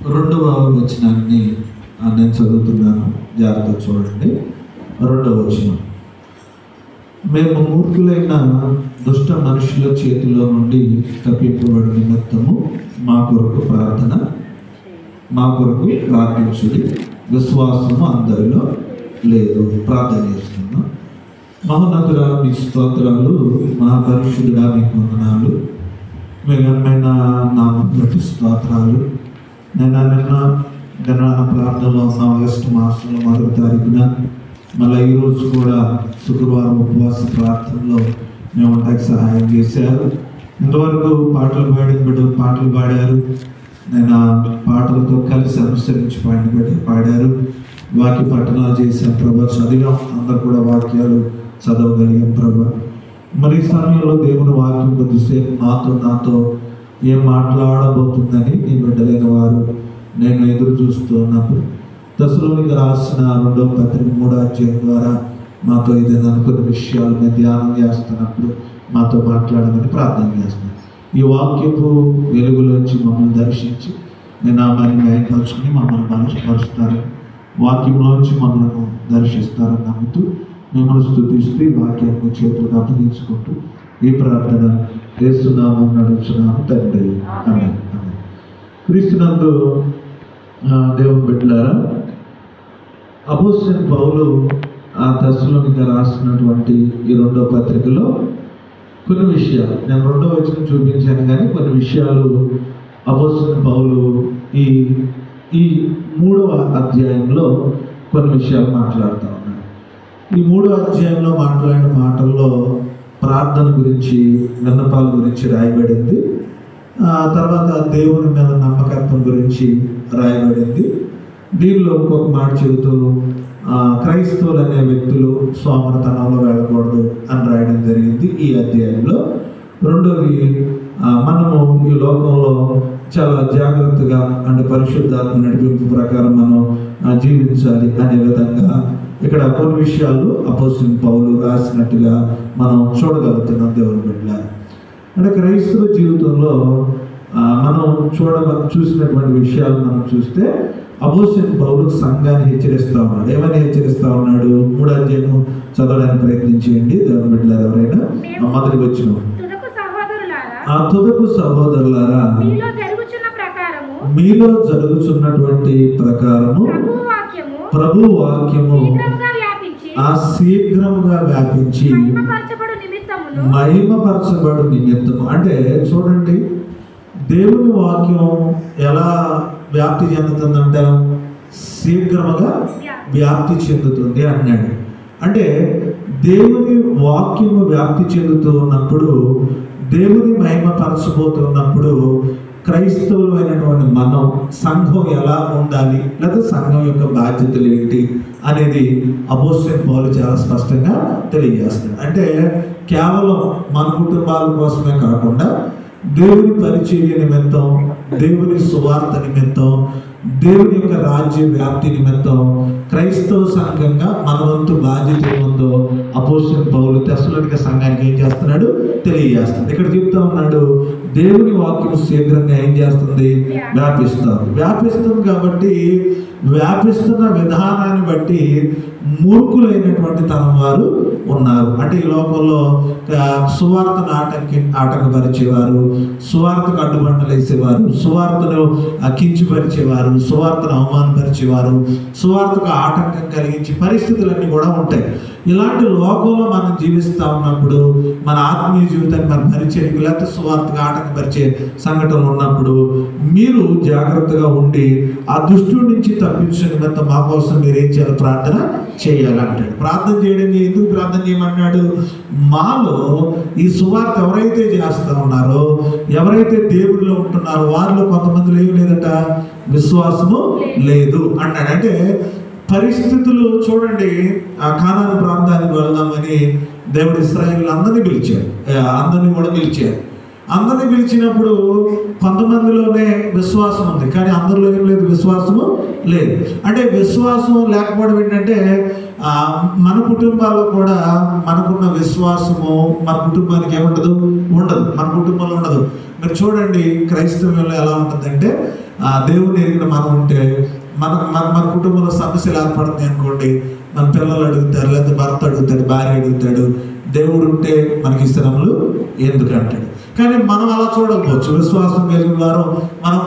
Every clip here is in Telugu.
రెండవ వచనాన్ని నేను చదువుతున్నాను, జాగ్రత్త చూడండి. రెండవ వచనం: మేము మూర్ఖులైన దుష్ట మనుషుల చేతిలో నుండి తప్పింపబడి నిమిత్తము మా కొరకు ప్రార్థించుడి, విశ్వాసము అందరిలో లేదు. ప్రార్థన చేస్తున్నాం. మహోన్నతుడా, మీ స్తోత్రాలు. మహాపరిశుద్ధుడా, మీకు వందనాలు. మీ ఘనమైన నామం బట్టి స్తోత్రాలు. నేను నిన్న ప్రార్థనలో ఉన్న ఆగస్టు మాసంలో 1వ తారీఖున మళ్ళీ ఈరోజు కూడా శుక్రవారం ఉపవాస ప్రార్థనలో మేము ఉండడానికి సహాయం చేశారు. ఇంతవరకు పాటలు పాడారు. నేను పాటలతో కలిసి అనుసరించి పాడారు. వాక్య పట్టణాలు చేశాం ప్రభా, చదివాం. అందరు కూడా వాక్యాలు చదవగలిగాం ప్రభా. మరి ఈ సమయంలో దేవుని వాక్యం కొద్దిసేపు నాతో ఏం మాట్లాడబోతుందని నీ బిడ్డలైన వారు నేను ఎదురు చూస్తూ ఉన్నప్పుడు దశలోనికి రాసిన 2వ పత్రిక 3వ అధ్యాయం ద్వారా మాతో ఏదైనా అనుకున్న విషయాలు మేము ధ్యానం చేస్తున్నప్పుడు మాతో మాట్లాడమని ప్రార్థన చేస్తున్నాను. ఈ వాక్యపు వెలుగులోంచి మమ్మల్ని దర్శించి మీ నామాన్ని న్యాయపరుచుకుని మమ్మల్ని బలపరుస్తారు, వాక్యంలోంచి మమ్మల్ని దర్శిస్తారని నమ్ముతూ మిమ్మల్ని స్తుతిస్తూ ఈ వాక్యాన్ని చేతులకు అప్పగించుకుంటూ ఈ ప్రార్థన యేసునామమున నడుచున్నాము తండ్రి, ఆమేన్. క్రీస్తునందు దేవుని బిడ్డలారా, అపోస్తలుడైన పౌలు దశలోనికి రాసినటువంటి ఈ 2వ పత్రికలో కొన్ని విషయాలు నేను 2వ వచనం చూపించాను, కానీ కొన్ని విషయాలు అపోస్తలుడైన పౌలు ఈ 3వ అధ్యాయంలో కొన్ని విషయాలు మాట్లాడుతూ ఉన్నాడు. ఈ 3వ అధ్యాయంలో మాట్లాడిన మాటల్లో ప్రార్థన గురించి, విన్నపాల గురించి రాయబడింది. తర్వాత దేవుని మీద నమ్మకత్వం గురించి రాయబడింది. దీనిలో ఇంకొక మాట చెబుతూ క్రైస్తవులు అనే వ్యక్తులు సోమరతనంలో వెళ్ళకూడదు అని రాయడం జరిగింది ఈ అధ్యాయంలో. రెండోది, మనము ఈ లోకంలో చాలా జాగ్రత్తగా అంటే పరిశుద్ధాత్మ నడిపింపు ప్రకారం మనం జీవించాలి అనే విధంగా ఇక్కడ కొన్ని విషయాలు అపోస్తలుడైన పౌలు రాసినట్టుగా మనం చూడగలుగుతున్నాం. దేవుని బిడ్డ అంటే క్రైస్తవ జీవితంలో మనం చూసినటువంటి విషయాలు మనం చూస్తే అపోస్తలుడైన పౌలు సంఘాన్ని హెచ్చరిస్తూ ఉన్నాడు. ఏమని హెచ్చరిస్తూ ఉన్నాడు? 3వ అధ్యాయం చదవడానికి ప్రయత్నించేయండి దేవుని బిడ్డలారా. ఎవరైనా మొదటి వచ్చిన తుదకు సహోదరులారా, మీలో జరుగుతున్నటువంటి ప్రకారము ప్రభు వాక్యము శీఘ్రముగా వ్యాపించి మహిమపరచబడు నిమిత్తము. అంటే చూడండి, దేవుని వాక్యం ఎలా వ్యాప్తి చెందుతుందంట? శీఘ్రముగా వ్యాప్తి చెందుతుంది అన్నాడు. అంటే దేవుని వాక్యము వ్యాప్తి చెందుతూ ఉన్నప్పుడు, దేవుని మహిమపరచబోతున్నప్పుడు క్రైస్తవులు అయినటువంటి మనం సంఘం ఎలా ఉండాలి, లేదా సంఘం యొక్క బాధ్యతలు ఏంటి అనేది అపోస్తలుడైన పౌలు చాలా స్పష్టంగా తెలియజేస్తాడు. అంటే కేవలం మన కుటుంబాల కోసమే కాకుండా దేవుని పరిచర్య నిమిత్తం, దేవుని సువార్త నిమిత్తం, దేవుని యొక్క రాజ్య వ్యాప్తి నిమిత్తం క్రైస్తవ సంఘంగా మన వంతు బాధ్యత ఉందో అపోస్తలుడైన పౌలు తెస్సలోనిక సంఘానికి ఏం చేస్తున్నాడు? తెలియజేస్తుంది. ఇక్కడ చెప్తా ఉన్నాడు, దేవుని వాక్యం శీఘ్రంగా ఏం చేస్తుంది? వ్యాపిస్తుంది. కాబట్టి వ్యాపిస్తున్న విధానాన్ని బట్టి మూర్ఖులైనటువంటి తరం వారు ఉన్నారు. అంటే ఈ లోకంలో సువార్తను ఆటంకపరిచేవారు, సువార్తకు అడ్డుబండలు వేసేవారు, సువార్తను కించపరిచేవారు, సువార్తను అవమానపరిచేవారు, సువార్తకు ఆటంకం కలిగించే పరిస్థితులన్నీ కూడా ఉంటాయి. ఇలాంటి లోకంలో మనం జీవిస్తూ ఉన్నప్పుడు మన ఆత్మీయ జీవితాన్ని మన పరిచర్యకు లేకపోతే సువార్తకు ఆటంకపరిచే సంఘటనలు ఉన్నప్పుడు మీరు జాగ్రత్తగా ఉండి ఆ దుష్టుడి నుంచి తప్పించే నిమిత్తం మా కోసం మీరు ఏం చేయాలి? ప్రార్థన చేయాలంటాడు. ప్రార్థన చేయడం ఎందుకు ప్రార్థన చేయమన్నాడు? మాలో ఈ సువార్త ఎవరైతే చేస్తూ ఉన్నారో, ఎవరైతే దేవుడిలో ఉంటున్నారో వారిలో కొంతమందిలో ఏం లేదట? విశ్వాసము లేదు అన్నాడు. అంటే పరిస్థితులు చూడండి, ఆ కానాను ప్రాంతానికి వెళ్దామని దేవుడు ఇశ్రాయేలు అందరినీ పిలిచాడు. అందరినీ పిలిచినప్పుడు కొంతమందిలోనే విశ్వాసం ఉంది, కానీ అందరిలో ఏం లేదు? విశ్వాసము లేదు. అంటే విశ్వాసం లేకపోవడం ఏంటంటే మన కుటుంబాల్లో కూడా మనకున్న విశ్వాసము మన కుటుంబానికి ఏముండదు? ఉండదు. మన కుటుంబంలో ఉండదు. మీరు చూడండి, క్రైస్తవ్యంలో ఎలా ఉంటుందంటే దేవుని ఎరిగిన మనం ఉంటే మన కుటుంబంలో సమస్యలు ఏర్పడుతున్నాయి అనుకోండి, మన పిల్లలు అడుగుతారు, లేకపోతే భర్త అడుగుతాడు, భార్య అడుగుతాడు, దేవుడు ఉంటే మనకి శ్రమలు ఎందుకంటాడు. కానీ మనం అలా చూడకపోవచ్చు, విశ్వాసం కలిగిన వారు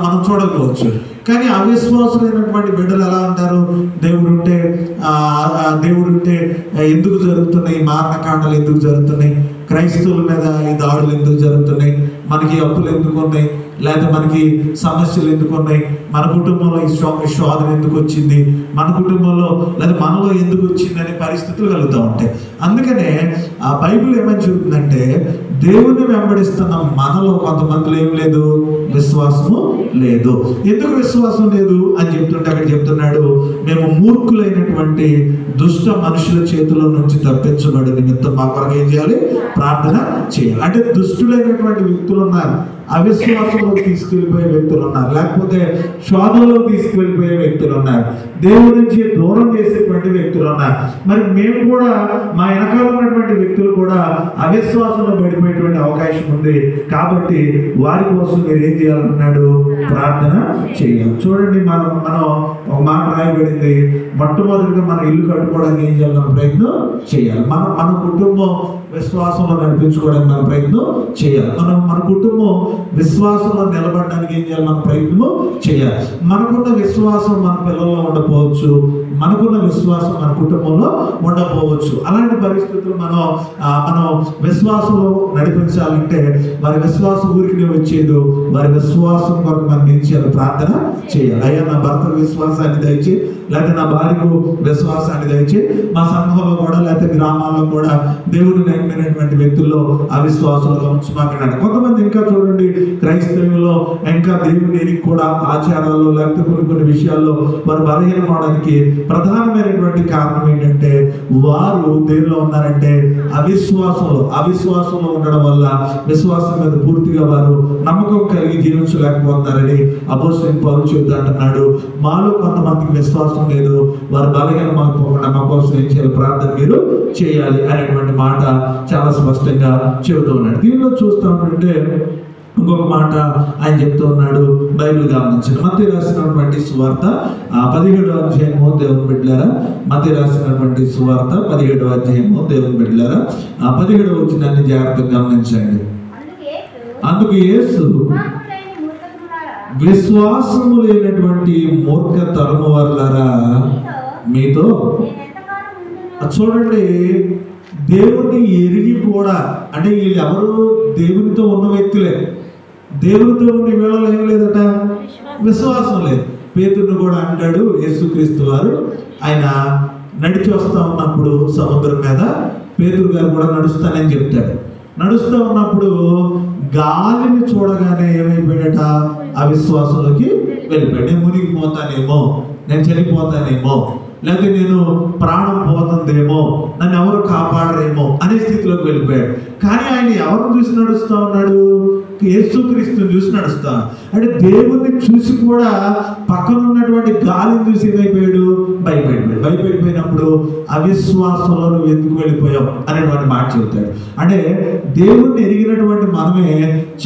మనం చూడకపోవచ్చు. కానీ అవిశ్వాసులైనటువంటి బిడ్డలు ఎలా అంటారు, దేవుడు ఉంటే ఎందుకు జరుగుతున్నాయి మారణకాండలు, ఎందుకు జరుగుతున్నాయి, క్రైస్తవుల మీద ఈ దాడులు ఎందుకు జరుగుతున్నాయి, మనకి అప్పులు ఎందుకు ఉన్నాయి, లేదా మనకి సమస్యలు ఎందుకు ఉన్నాయి, మన కుటుంబంలో ఈ శోధన ఎందుకు వచ్చింది, మన కుటుంబంలో లేదా మనలో ఎందుకు వచ్చింది అనే పరిస్థితులు కలుగుతూ ఉంటాయి. అందుకనే ఆ బైబిల్ ఏమని చెబుతుందంటే, దేవుని వెంబడిస్తున్న మనలో కొంతమందిలో ఏం లేదు, విశ్వాసము లేదు. ఎందుకు విశ్వాసం లేదు అని చెప్తుంటే అక్కడ చెప్తున్నాడు, మేము మూర్ఖులైనటువంటి దుష్ట మనుషుల చేతిలో నుంచి తప్పించబడి నిమిత్తం మా కొరకు ఏం చేయాలి, ప్రార్థన చేయాలి. అంటే దుష్టులైనటువంటి వ్యక్తులు ఉన్నారు, అవిశ్వాసంలోకి తీసుకెళ్ళిపోయే వ్యక్తులు ఉన్నారు, లేకపోతే శోధనలో తీసుకెళ్ళిపోయే వ్యక్తులు ఉన్నారు, దేవుడి నుంచి దూరం చేసేటువంటి వ్యక్తులు ఉన్నారు. మరి మేము కూడా మా వెనకాల ఉన్నటువంటి వ్యక్తులు కూడా అవిశ్వాసంలో పడిపోయేటువంటి అవకాశం ఉంది. కాబట్టి వారి కోసం మీరు ఏం చేయాలన్నాడు, ప్రార్థన చేయాలి. చూడండి, మనం ఒక మాట రాయబడింది, మొట్టమొదటిగా మన ఇల్లు కట్టుకోవడానికి ఏం చేయాలి, ప్రయత్నం చేయాలి. మన కుటుంబం విశ్వాసంలో నడిపించుకోవడానికి మనం ప్రయత్నం చేయాలి. మన కుటుంబం విశ్వాసంలో నిలబడడానికి ఏం చేయాలి, మనం ప్రయత్నం చేయాలి. మనకున్న విశ్వాసం మన పిల్లల్లో ఉండకపోవచ్చు, మనకున్న విశ్వాసం మన కుటుంబంలో ఉండకపోవచ్చు. అలాంటి పరిస్థితులు మనం విశ్వాసంలో నడిపించాలంటే వారి విశ్వాసం ఊరికి వచ్చేది, వారి విశ్వాసం కొరకు మనం ఏం చేయాలి, ప్రార్థన చేయాలి. అయ్యా నా భర్త విశ్వాసాన్ని దయచి, లేకపోతే నా భార్యకు విశ్వాసాన్ని దయచి, మా సంఘంలో కూడా లేకపోతే గ్రామాల్లో కూడా దేవుడు నమ్మినటువంటి వ్యక్తుల్లో అవిశ్వాసంలో ఉంచమాకన్నాడు. కొంతమంది ఇంకా చూడండి, క్రైస్తవుల్లో ఇంకా దేవుని ఎరిగి కూడా ఆచారాల్లో లేకపోతే కొన్ని విషయాల్లో వారు బలహీనం అవడానికి ప్రధానమైనటువంటి కారణం ఏంటంటే, వారు దేనిలో ఉన్నారంటే అవిశ్వాసంలో ఉండడం వల్ల విశ్వాసం మీద పూర్తిగా వారు నమ్మకం కలిగి జీవించలేకపోతున్నారని అపోస్తలుడైన పౌలు చెబుతూ అంటున్నాడు. మాలో కొంతమందికి విశ్వాసం లేదు, వారు బలహీనం అయిపోకుండా మా కోసం ఏం చేయాలి, ప్రార్థన మీరు చేయాలి అనేటువంటి మాట చాలా స్పష్టంగా చెబుతూ ఉన్నాడు. దీనిలో చూస్తూ ఉంటే ఇంకొక మాట ఆయన చెప్తూ ఉన్నాడు, బైబిల్ గమనించండి. మత్తయి రాసినటువంటి సువార్త 17వ అధ్యాయము దేవుని బిడ్డలారా, మత్తయి రాసినటువంటి సువార్త 17వ అధ్యాయము దేవుని బిడ్డలారా 17వ వచనాన్ని జాగ్రత్తగా గమనించండి. అందుకు యేసు, విశ్వాసము లేనటువంటి మూర్ఖ తరము వారులారా మీతో, చూడండి, దేవుడిని ఎరిగి కూడా, అంటే వీళ్ళు ఎవరు దేవునితో ఉన్న వ్యక్తులే, దేవునితో ఉండి వీళ్ళలో ఏం లేదట, విశ్వాసం లేదు. పేతురుని కూడా అంటాడు యేసుక్రీస్తు వారు, ఆయన నడిచి వస్తూ ఉన్నప్పుడు సముద్రం మీద పేతురు గారు కూడా నడుస్తానని చెప్తాడు. నడుస్తూ ఉన్నప్పుడు గాలిని చూడగానే ఏమైపోయాడట, అవిశ్వాసంలోకి వెళ్ళిపోయాడు. నేను మునిగిపోతానేమో, నేను చనిపోతానేమో, లేకపోతే నేను ప్రాణం పోతుందేమో, నన్ను ఎవరు కాపాడరేమో అనే స్థితిలోకి వెళ్ళిపోయాడు. కానీ ఆయన ఎవరిని చూసి నడుస్తూ ఉన్నాడు, యేసుక్రీస్తుని చూసి నడుస్తా. అంటే దేవుణ్ణి చూసి కూడా పక్కన ఉన్నటువంటి గాలిని చూసి ఏమైపోయాడు, భయపడిపోయినప్పుడు అవిశ్వాసంలో నువ్వు ఎందుకు వెళ్ళిపోయావు అనేటువంటి మాట చెబుతాడు. అంటే దేవుణ్ణి ఎరిగినటువంటి మనమే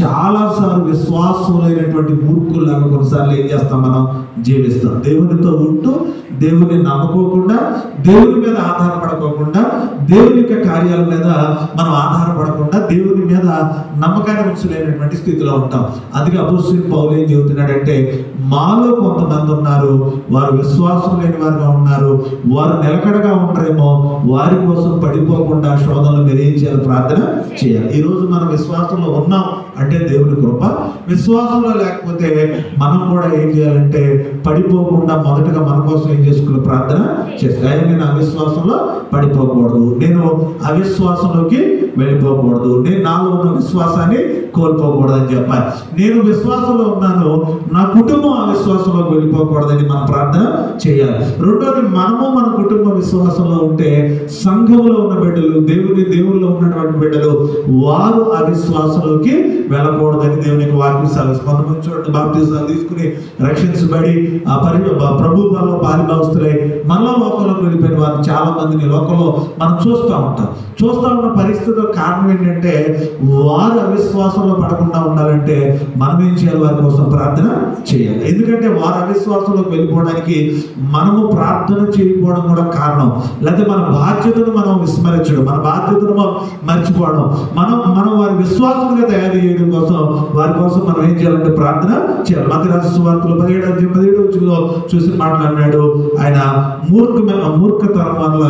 చాలాసార్లు విశ్వాసంలోనటువంటి మూర్ఖుల్లాగా కొన్నిసార్లు ఏం చేస్తాం, మనం జీవిస్తాం. దేవునితో ఉంటూ దేవుని నమ్మకోకుండా, దేవుని మీద ఆధారపడకోకుండా, దేవుని యొక్క కార్యాల మీద మనం ఆధారపడకుండా దేవుని మీద నమ్మకాన్ని ఉంచలేనటువంటి స్థితిలో ఉంటాం. అందుకే అపోస్తలుడైన పౌలు ఏం చెబుతున్నాడంటే, మాలో కొంతమంది ఉన్నారు, వారు విశ్వాసం లేని వారుగా ఉన్నారు, వారు నిలకడగా ఉండరేమో, వారి కోసం పడిపోకుండా శోధనలు మీరు ఏం చేయాలి, ప్రార్థన చేయాలి. ఈరోజు మనం విశ్వాసంలో ఉన్నాం అంటే దేవుని కృప. విశ్వాసంలో లేకపోతే మనం కూడా ఏం చేయాలంటే పడిపోకుండా మొదటగా మన కోసం ఏం చేసుకోవాలి, ప్రార్థన చేస్తాను. నేను అవిశ్వాసంలో పడిపోకూడదు, నేను అవిశ్వాసంలోకి వెళ్ళిపోకూడదు, నేను నాలో ఉన్న విశ్వాసాన్ని కోల్పోకూడదు అని చెప్పాలి. నేను విశ్వాసంలో ఉన్నాను, నా కుటుంబం అవిశ్వాసంలోకి వెళ్ళిపోకూడదని మనం ప్రార్థన చేయాలి. రెండోది, మనము మన కుటుంబ విశ్వాసంలో ఉంటే సంఘంలో ఉన్న బిడ్డలు, దేవునిలో ఉన్నటువంటి బిడ్డలు, వారు అవిశ్వాసంలోకి వెళ్ళకూడదని దేవునికి వాక్యం సెలవు. కొంతమంది చూడండి బాప్తిజాలు తీసుకుని రక్షించబడి ప్రభు వల్ల పారిభావస్తులై మళ్ళా లోకంలోకి వెళ్ళిపోయిన వారు చాలా మందిని లోకంలో మనం చూస్తూ ఉంటాం. చూస్తూ ఉన్న పరిస్థితుల కారణం ఏంటంటే వారు అవిశ్వాసంలో పడకుండా ఉండాలంటే మనం ఏం చేయాలి? వారి కోసం ప్రార్థన చేయాలి. ఎందుకంటే వారు అవిశ్వాసంలోకి వెళ్ళిపోవడానికి మనము ప్రార్థన చేయకపోవడం కూడా కారణం. లేకపోతే మన బాధ్యతను మనం విస్మరించడం, మన బాధ్యతను మర్చిపోవడం, మనం వారి విశ్వాసంగా తయారు చేయడం కోసం వారి కోసం మనం ఏం చేయాలంటే ప్రార్థన చేయాలి. మత్తయి రాసిన సువార్తలో 17 చూసి మాట్లాడినాడు ఆయన, మూర్ఖతరం వల్ల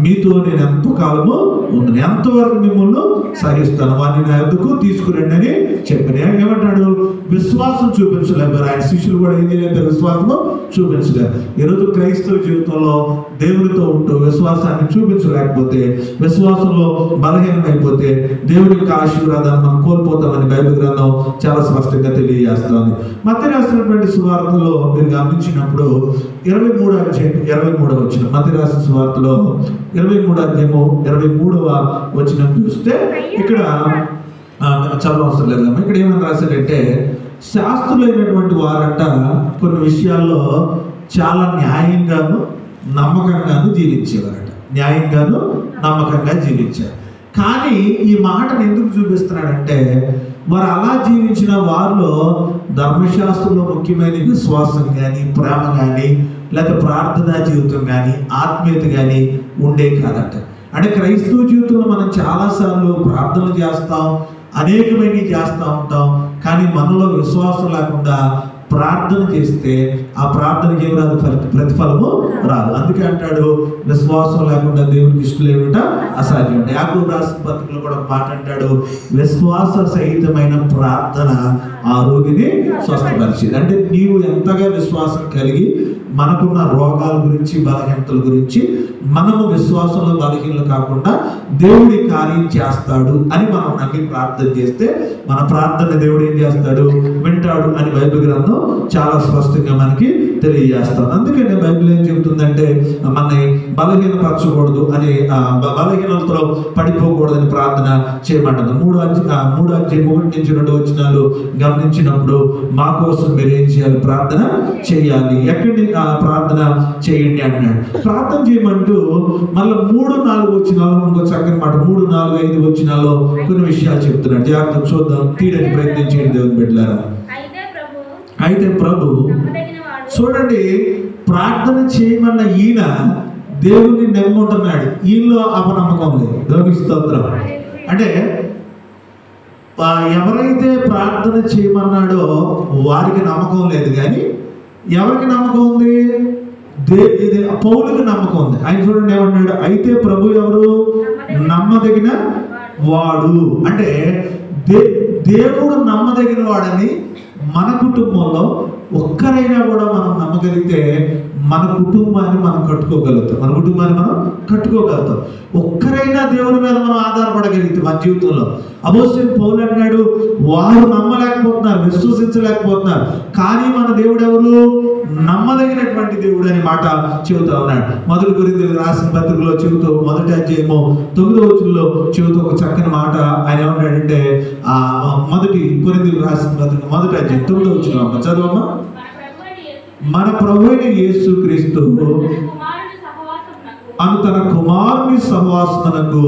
మీతో నేను ఎంతకాలము ఉంది, ఎంతవరకు మిమ్మల్ని సహిస్తాను, వారిని నా యొద్దకు తీసుకురండి అని చెప్పిన. ఏమంటాడు? విశ్వాసం చూపించలేదు. ఆయన శిష్యులు కూడా ఏం చేయలేదు? విశ్వాసము చూపించలేదు. ఈరోజు క్రైస్తవ జీవితంలో దేవునితో ఉంటూ విశ్వాసాన్ని చూపించలేకపోతే, విశ్వాసంలో బలహీనమైపోతే దేవుని యొక్క ఆశీర్వాదాన్ని మనం కోల్పోతామని బైబిల్ గ్రంథం చాలా స్పష్టంగా తెలియజేస్తుంది. మత్తయి రాసినటువంటి సువార్తలో మీరు గమనించినప్పుడు 23వ వచనం, మత్తయి రాసిన సువార్తలో 23వ అధ్యాయము 23వ వచనం చూస్తే ఇక్కడ చదవవసరం లేదు. ఇక్కడ ఏమని రాశారంటే, శాస్త్రులైనటువంటి వారంట కొన్ని విషయాల్లో చాలా న్యాయంగాను నమ్మకంగాను జీవించేవారట. న్యాయంగాను నమ్మకంగా జీవించారు. కానీ ఈ మాటను ఎందుకు చూపిస్తున్నాడంటే, మరి అలా జీవించిన వారిలో ధర్మశాస్త్రంలో ముఖ్యమైన విశ్వాసం కానీ, ప్రేమ కానీ, లేకపోతే ప్రార్థనా జీవితం కానీ, ఆత్మీయత కానీ ఉండే కాదట. అంటే క్రైస్తవ జీవితంలో మనం చాలాసార్లు ప్రార్థనలు చేస్తాం, అనేకమైనవి చేస్తూ ఉంటాం, కానీ మనలో విశ్వాసం లేకుండా ప్రార్థన చేస్తే ఆ ప్రార్థనకి ఏమి రాదు? ప్రతిఫలము రాదు. అందుకే అంటాడు, విశ్వాసం లేకుండా దేవునికి ఇష్టం లేవుట అసాధ్యం. యాకోబు రాసిన పత్రికలో కూడా మాట అంటాడు, విశ్వాస సహితమైన ప్రార్థన ఆ రోగిని స్వస్థపరిచేది. అంటే నీవు ఎంతగా విశ్వాసం కలిగి మనకున్న రోగాల గురించి, బలహీనతల గురించి మనము విశ్వాసంలో బలహీనలు కాకుండా దేవుడి కార్యం చేస్తాడు అని మనం నమ్మి ప్రార్థన చేస్తే మన ప్రార్థన దేవుడు ఏం చేస్తాడు? వింటాడు అని బైబిల్ గ్రంథం చాలా స్పష్టంగా మనకి తెలియజేస్తాం. అందుకనే బైబిల్ ఏం చెబుతుందంటే, మనని బలహీనపరచకూడదు అని, బలహీనతలో పడిపోకూడదని ప్రార్థన చేయమంటుంది. 3వ అధ్యాయం 1-2 వచనాలు గమనించినప్పుడు మా కోసం మీరు ఏం చేయాలి? ప్రార్థన చేయాలి. ఎక్కడి ప్రార్థన చేయండి అంటున్నాడు. ప్రార్థన చేయమంటూ మళ్ళీ 3-4 వచనాలు ఇంకో చక్కని మాట, 3, 4, 5 వచనాల్లో కొన్ని విషయాలు చెప్తున్నాడు. జాగ్రత్త చూద్దాం, తీయడానికి ప్రయత్నం చేయండి దేవుని బిడ్డలారా. అయితే ప్రభు చూడండి, ప్రార్థన చేయమన్న ఈయన దేవుని నమ్ముకుంటున్నాడు. ఈయనలో అపనమ్మకం ఉంది. దేవునికి స్తోత్రం. అంటే ఎవరైతే ప్రార్థన చేయమన్నాడో వారికి నమ్మకం లేదు, కానీ ఎవరికి నమ్మకం ఉంది? పౌలుకి నమ్మకం ఉంది. ఆయన చూడండి ఏమన్నాడు? అయితే ప్రభు ఎవరు? నమ్మదగిన వాడు. అంటే దేవుడు నమ్మదగిన వాడని మన కుటుంబంలో ఒక్కరైనా కూడా మనం నమ్మగలిగితే మన కుటుంబాన్ని మనం కట్టుకోగలుగుతాం. ఒక్కరైనా దేవుని మీద మనం ఆధారపడగలిగితే మన జీవితంలో. అపోస్తలుడైన పౌలు అన్నాడు, వారు నమ్మలేకపోతున్నారు, విశ్వసించలేకపోతున్నారు, కానీ మన దేవుడు ఎవరు? నమ్మదగినటువంటి దేవుడు అనే మాట చెబుతా ఉన్నాడు. 1 కొరింథీయులకు రాసిన పత్రికలో చెబుతూ 1వ అధ్యాయము 9వ వచనంలో చెబుతూ ఒక చక్కని మాట ఆయన ఏమన్నాడంటే, 1 కొరింథీయులకు రాసిన పత్రిక 1వ అధ్యాయం 9వ వచనం చదవమ్మా. మన ప్రభువైన యేసుక్రీస్తు అను తన కుమారుని సహవాసమునకు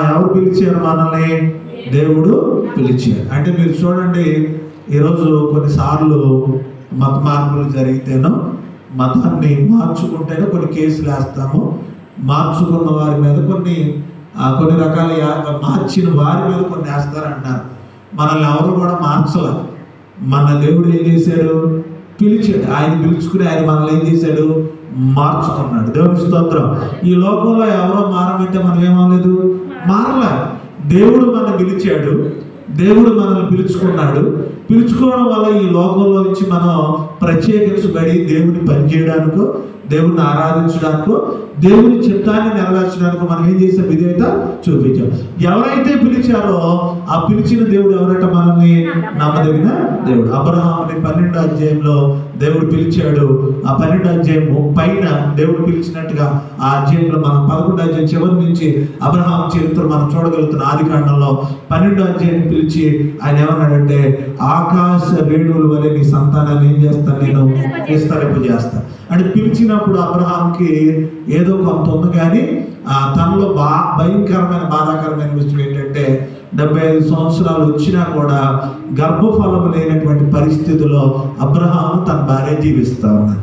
ఎవరు పిలిచారు? మనల్ని దేవుడు పిలిచారు. అంటే మీరు చూడండి, ఈరోజు కొన్నిసార్లు మత మార్పులు జరిగితేనో, మతాన్ని మార్చుకుంటేనో కొన్ని కేసులు వేస్తాము. మార్చుకున్న వారి మీద కొన్ని రకాల మార్చిన వారి మీద కొన్ని వేస్తారంటున్నారు. మనల్ని ఎవరు కూడా మార్చలే. మన దేవుడు ఏం చేశాడు? పిలిచాడు. ఆయన పిలుచుకుని ఆయన మనల్ని ఏం చేశాడు? మార్చుకున్నాడు. దేవుని స్తోత్రం. ఈ లోకంలో ఎవరో మారమంటే మనం ఏమలేదు? మారలే. దేవుడు మనల్ని పిలిచాడు, దేవుడు మనల్ని పిలుచుకున్నాడు. పిలుచుకోవడం వల్ల ఈ లోకంలో నుంచి మనం ప్రత్యేకించబడి దేవుని పనిచేయడానికో దేవుణ్ణి ఆరాధించడానికో దేవుని చిత్తాన్ని నెరవేర్చడానికి మనం ఏం చేసాం? విధేయత చూపించాం. ఎవరైతే పిలిచారో ఆ పిలిచిన దేవుడు ఎవరట? మనల్ని నమ్మదగిన దేవుడు. అబ్రహాముని 12వ అధ్యాయంలో దేవుడు పిలిచాడు. ఆ 12వ అధ్యాయం పైన దేవుడు పిలిచినట్టుగా ఆ అధ్యాయంలో మనం 11వ అధ్యాయం చివరి నుంచి అబ్రహాం చరిత్ర మనం చూడగలుగుతున్నాం. ఆదికాండంలో 12వ అధ్యాయం పిలిచి ఆయన ఏమన్నాడంటే, ఆకాశ రేణువుల వలె నీ సంతానాన్ని ఏం చేస్తాను? నేను విస్తరింపజేస్తాను అంటే పిలిచినప్పుడు అబ్రహాంకి ఏదో కొంత ఉంది, కానీ తనలో భయంకరమైన బాధాకరమైన విషయం ఏంటంటే 75 సంవత్సరాలు వచ్చినా కూడా గర్భఫలం లేనటువంటి పరిస్థితుల్లో అబ్రహాము తన భార్య జీవిస్తూ ఉన్నారు.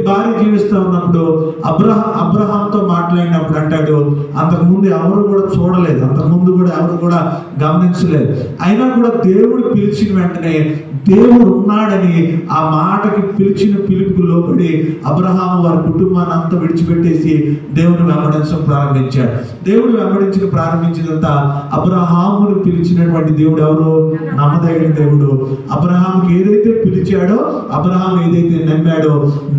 భార్య జీవిస్తూ ఉన్నప్పుడు అబ్రహాంతో మాట్లాడినప్పుడు అంటాడు, అంతకుముందు ఎవరు కూడా చూడలేదు, అంతకుముందు కూడా ఎవరు కూడా గమనించలేదు. అయినా కూడా దేవుడు పిలిచిన వెంటనే దేవుడు ఉన్నాడని ఆ మాటకి పిలిచిన పిలుపుకు లోబడి అబ్రహాము వారి కుటుంబాన్ని అంతా విడిచిపెట్టేసి దేవుని వెంబడించడం ప్రారంభించాడు. దేవుడు వెంబడించడం ప్రారంభించినంత అబ్రహామును పిలిచినటువంటి దేవుడు ఎవరు? నమ్మదగిన దేవుడు. అబ్రహాంకి ఏదైతే పిలిచాడో, అబ్రహాం ఏదైతే నమ్మాడో,